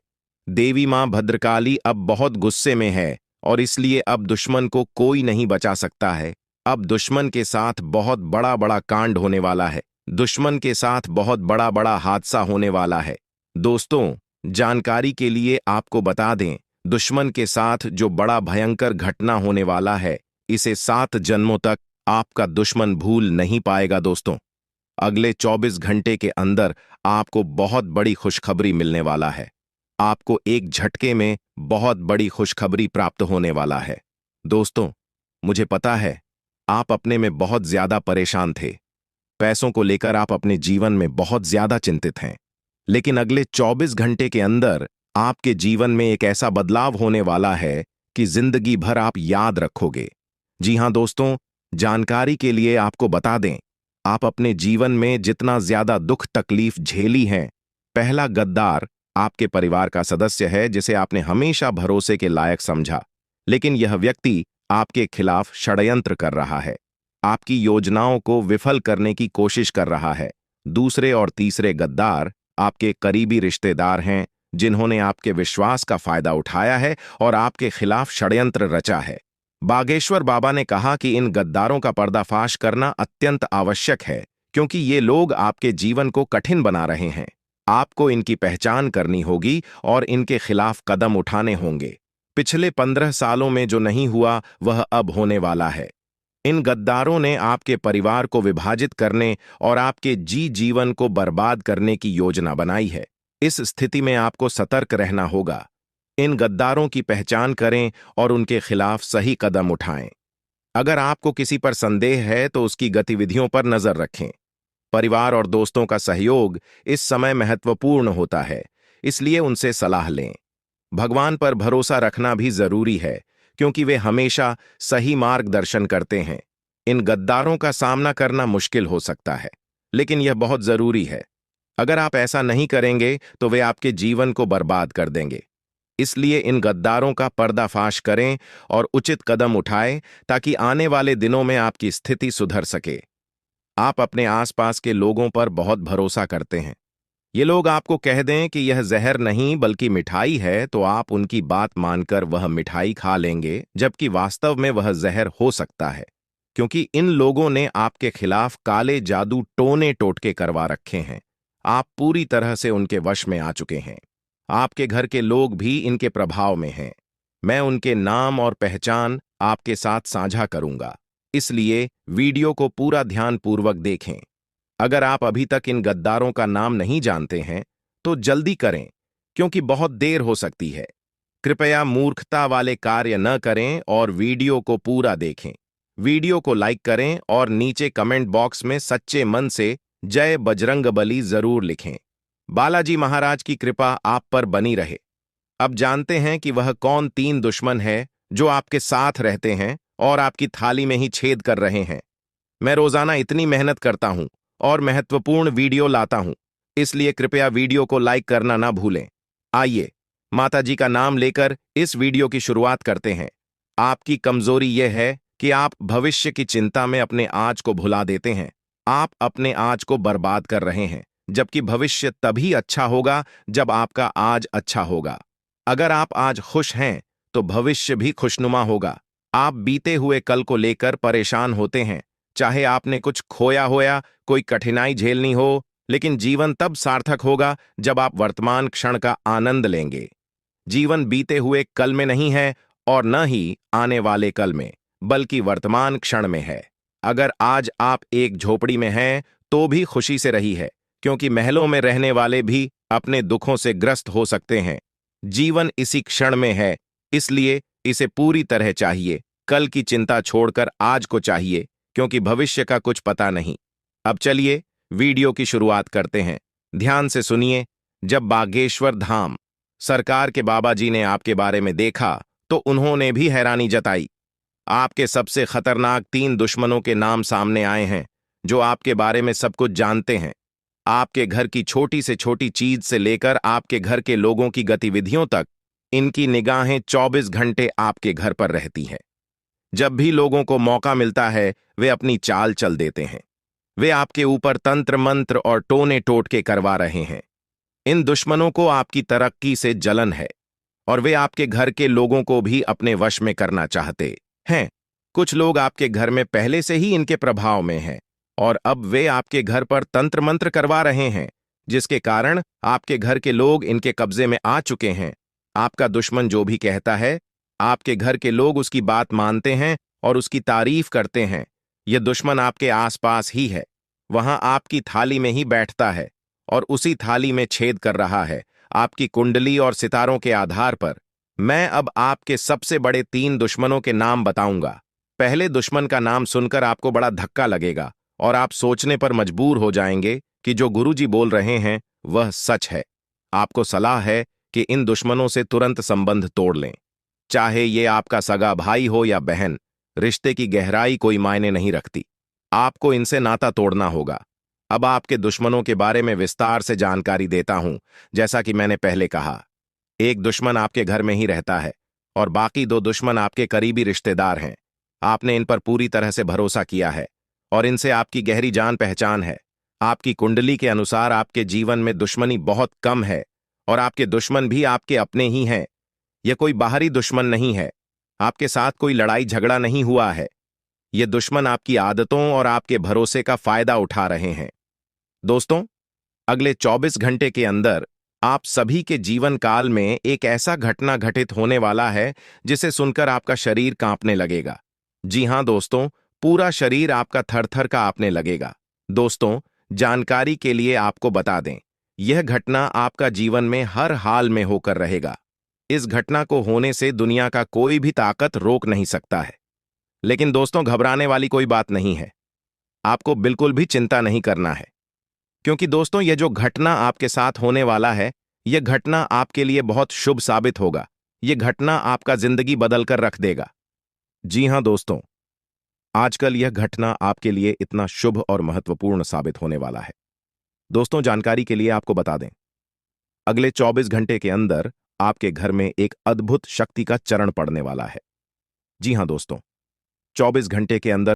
देवी मां भद्रकाली अब बहुत गुस्से में है और इसलिए अब दुश्मन को कोई नहीं बचा सकता है। अब दुश्मन के साथ बहुत बड़ा बड़ा कांड होने वाला है। दुश्मन के साथ बहुत बड़ा बड़ा हादसा होने वाला है। दोस्तों, जानकारी के लिए आपको बता दें, दुश्मन के साथ जो बड़ा भयंकर घटना होने वाला है, इसे 7 जन्मों तक आपका दुश्मन भूल नहीं पाएगा। दोस्तों, अगले 24 घंटे के अंदर आपको बहुत बड़ी खुशखबरी मिलने वाला है। आपको एक झटके में बहुत बड़ी खुशखबरी प्राप्त होने वाला है। दोस्तों, मुझे पता है आप अपने में बहुत ज्यादा परेशान थे। पैसों को लेकर आप अपने जीवन में बहुत ज्यादा चिंतित हैं। लेकिन अगले 24 घंटे के अंदर आपके जीवन में एक ऐसा बदलाव होने वाला है कि जिंदगी भर आप याद रखोगे। जी हां दोस्तों, जानकारी के लिए आपको बता दें, आप अपने जीवन में जितना ज्यादा दुख तकलीफ झेली हैं, पहला गद्दार आपके परिवार का सदस्य है जिसे आपने हमेशा भरोसे के लायक समझा, लेकिन यह व्यक्ति आपके खिलाफ षड्यंत्र कर रहा है, आपकी योजनाओं को विफल करने की कोशिश कर रहा है। दूसरे और तीसरे गद्दार आपके करीबी रिश्तेदार हैं जिन्होंने आपके विश्वास का फायदा उठाया है और आपके खिलाफ षड्यंत्र रचा है। बागेश्वर बाबा ने कहा कि इन गद्दारों का पर्दाफाश करना अत्यंत आवश्यक है क्योंकि ये लोग आपके जीवन को कठिन बना रहे हैं। आपको इनकी पहचान करनी होगी और इनके खिलाफ कदम उठाने होंगे। पिछले 15 सालों में जो नहीं हुआ वह अब होने वाला है। इन गद्दारों ने आपके परिवार को विभाजित करने और आपके जीवन को बर्बाद करने की योजना बनाई है। इस स्थिति में आपको सतर्क रहना होगा। इन गद्दारों की पहचान करें और उनके खिलाफ सही कदम उठाएं। अगर आपको किसी पर संदेह है तो उसकी गतिविधियों पर नजर रखें। परिवार और दोस्तों का सहयोग इस समय महत्वपूर्ण होता है, इसलिए उनसे सलाह लें। भगवान पर भरोसा रखना भी जरूरी है क्योंकि वे हमेशा सही मार्गदर्शन करते हैं। इन गद्दारों का सामना करना मुश्किल हो सकता है, लेकिन यह बहुत जरूरी है। अगर आप ऐसा नहीं करेंगे तो वे आपके जीवन को बर्बाद कर देंगे। इसलिए इन गद्दारों का पर्दाफाश करें और उचित कदम उठाएं ताकि आने वाले दिनों में आपकी स्थिति सुधर सके। आप अपने आसपास के लोगों पर बहुत भरोसा करते हैं। ये लोग आपको कह दें कि यह जहर नहीं बल्कि मिठाई है तो आप उनकी बात मानकर वह मिठाई खा लेंगे, जबकि वास्तव में वह जहर हो सकता है, क्योंकि इन लोगों ने आपके खिलाफ काले जादू टोने टोटके करवा रखे हैं। आप पूरी तरह से उनके वश में आ चुके हैं। आपके घर के लोग भी इनके प्रभाव में हैं। मैं उनके नाम और पहचान आपके साथ साझा करूंगा, इसलिए वीडियो को पूरा ध्यानपूर्वक देखें। अगर आप अभी तक इन गद्दारों का नाम नहीं जानते हैं तो जल्दी करें क्योंकि बहुत देर हो सकती है। कृपया मूर्खता वाले कार्य न करें और वीडियो को पूरा देखें। वीडियो को लाइक करें और नीचे कमेंट बॉक्स में सच्चे मन से जय बजरंगबली जरूर लिखें। बालाजी महाराज की कृपा आप पर बनी रहे। अब जानते हैं कि वह कौन 3 दुश्मन है जो आपके साथ रहते हैं और आपकी थाली में ही छेद कर रहे हैं। मैं रोजाना इतनी मेहनत करता हूं और महत्वपूर्ण वीडियो लाता हूं, इसलिए कृपया वीडियो को लाइक करना ना भूलें। आइए माता जी का नाम लेकर इस वीडियो की शुरुआत करते हैं। आपकी कमजोरी यह है कि आप भविष्य की चिंता में अपने आज को भुला देते हैं। आप अपने आज को बर्बाद कर रहे हैं, जबकि भविष्य तभी अच्छा होगा जब आपका आज अच्छा होगा। अगर आप आज खुश हैं तो भविष्य भी खुशनुमा होगा। आप बीते हुए कल को लेकर परेशान होते हैं, चाहे आपने कुछ खोया हो या कोई कठिनाई झेलनी हो, लेकिन जीवन तब सार्थक होगा जब आप वर्तमान क्षण का आनंद लेंगे। जीवन बीते हुए कल में नहीं है और न ही आने वाले कल में, बल्कि वर्तमान क्षण में है। अगर आज आप एक झोपड़ी में हैं तो भी खुशी से रही है, क्योंकि महलों में रहने वाले भी अपने दुखों से ग्रस्त हो सकते हैं। जीवन इसी क्षण में है, इसलिए इसे पूरी तरह चाहिए। कल की चिंता छोड़कर आज को चाहिए, क्योंकि भविष्य का कुछ पता नहीं। अब चलिए वीडियो की शुरुआत करते हैं। ध्यान से सुनिए। जब बागेश्वर धाम सरकार के बाबा जी ने आपके बारे में देखा तो उन्होंने भी हैरानी जताई। आपके सबसे खतरनाक 3 दुश्मनों के नाम सामने आए हैं जो आपके बारे में सब कुछ जानते हैं। आपके घर की छोटी से छोटी चीज से लेकर आपके घर के लोगों की गतिविधियों तक इनकी निगाहें 24 घंटे आपके घर पर रहती हैं। जब भी लोगों को मौका मिलता है वे अपनी चाल चल देते हैं। वे आपके ऊपर तंत्र मंत्र और टोने टोटके करवा रहे हैं। इन दुश्मनों को आपकी तरक्की से जलन है और वे आपके घर के लोगों को भी अपने वश में करना चाहते हैं। कुछ लोग आपके घर में पहले से ही इनके प्रभाव में हैं और अब वे आपके घर पर तंत्र मंत्र करवा रहे हैं, जिसके कारण आपके घर के लोग इनके कब्जे में आ चुके हैं। आपका दुश्मन जो भी कहता है, आपके घर के लोग उसकी बात मानते हैं और उसकी तारीफ करते हैं। यह दुश्मन आपके आसपास ही है, वहां आपकी थाली में ही बैठता है और उसी थाली में छेद कर रहा है। आपकी कुंडली और सितारों के आधार पर मैं अब आपके सबसे बड़े 3 दुश्मनों के नाम बताऊंगा। पहले दुश्मन का नाम सुनकर आपको बड़ा धक्का लगेगा और आप सोचने पर मजबूर हो जाएंगे कि जो गुरुजी बोल रहे हैं वह सच है। आपको सलाह है कि इन दुश्मनों से तुरंत संबंध तोड़ लें। चाहे ये आपका सगा भाई हो या बहन, रिश्ते की गहराई कोई मायने नहीं रखती। आपको इनसे नाता तोड़ना होगा। अब आपके दुश्मनों के बारे में विस्तार से जानकारी देता हूं। जैसा कि मैंने पहले कहा, एक दुश्मन आपके घर में ही रहता है और बाकी दो दुश्मन आपके करीबी रिश्तेदार हैं। आपने इन पर पूरी तरह से भरोसा किया है और इनसे आपकी गहरी जान पहचान है। आपकी कुंडली के अनुसार आपके जीवन में दुश्मनी बहुत कम है और आपके दुश्मन भी आपके अपने ही हैं। यह कोई बाहरी दुश्मन नहीं है। आपके साथ कोई लड़ाई झगड़ा नहीं हुआ है। ये दुश्मन आपकी आदतों और आपके भरोसे का फायदा उठा रहे हैं। दोस्तों, अगले 24 घंटे के अंदर आप सभी के जीवन काल में एक ऐसा घटना घटित होने वाला है जिसे सुनकर आपका शरीर कांपने लगेगा। जी हां दोस्तों, पूरा शरीर आपका थर-थर कांपने लगेगा। दोस्तों, जानकारी के लिए आपको बता दें, यह घटना आपका जीवन में हर हाल में होकर रहेगा। इस घटना को होने से दुनिया का कोई भी ताकत रोक नहीं सकता है। लेकिन दोस्तों, घबराने वाली कोई बात नहीं है। आपको बिल्कुल भी चिंता नहीं करना है, क्योंकि दोस्तों यह जो घटना आपके साथ होने वाला है, यह घटना आपके लिए बहुत शुभ साबित होगा। यह घटना आपका जिंदगी बदल कर रख देगा। जी हां दोस्तों, आजकल यह घटना आपके लिए इतना शुभ और महत्वपूर्ण साबित होने वाला है। दोस्तों, जानकारी के लिए आपको बता दें, अगले 24 घंटे के अंदर आपके घर में एक अद्भुत शक्ति का चरण पड़ने वाला है। जी हां दोस्तों, 24 घंटे के अंदर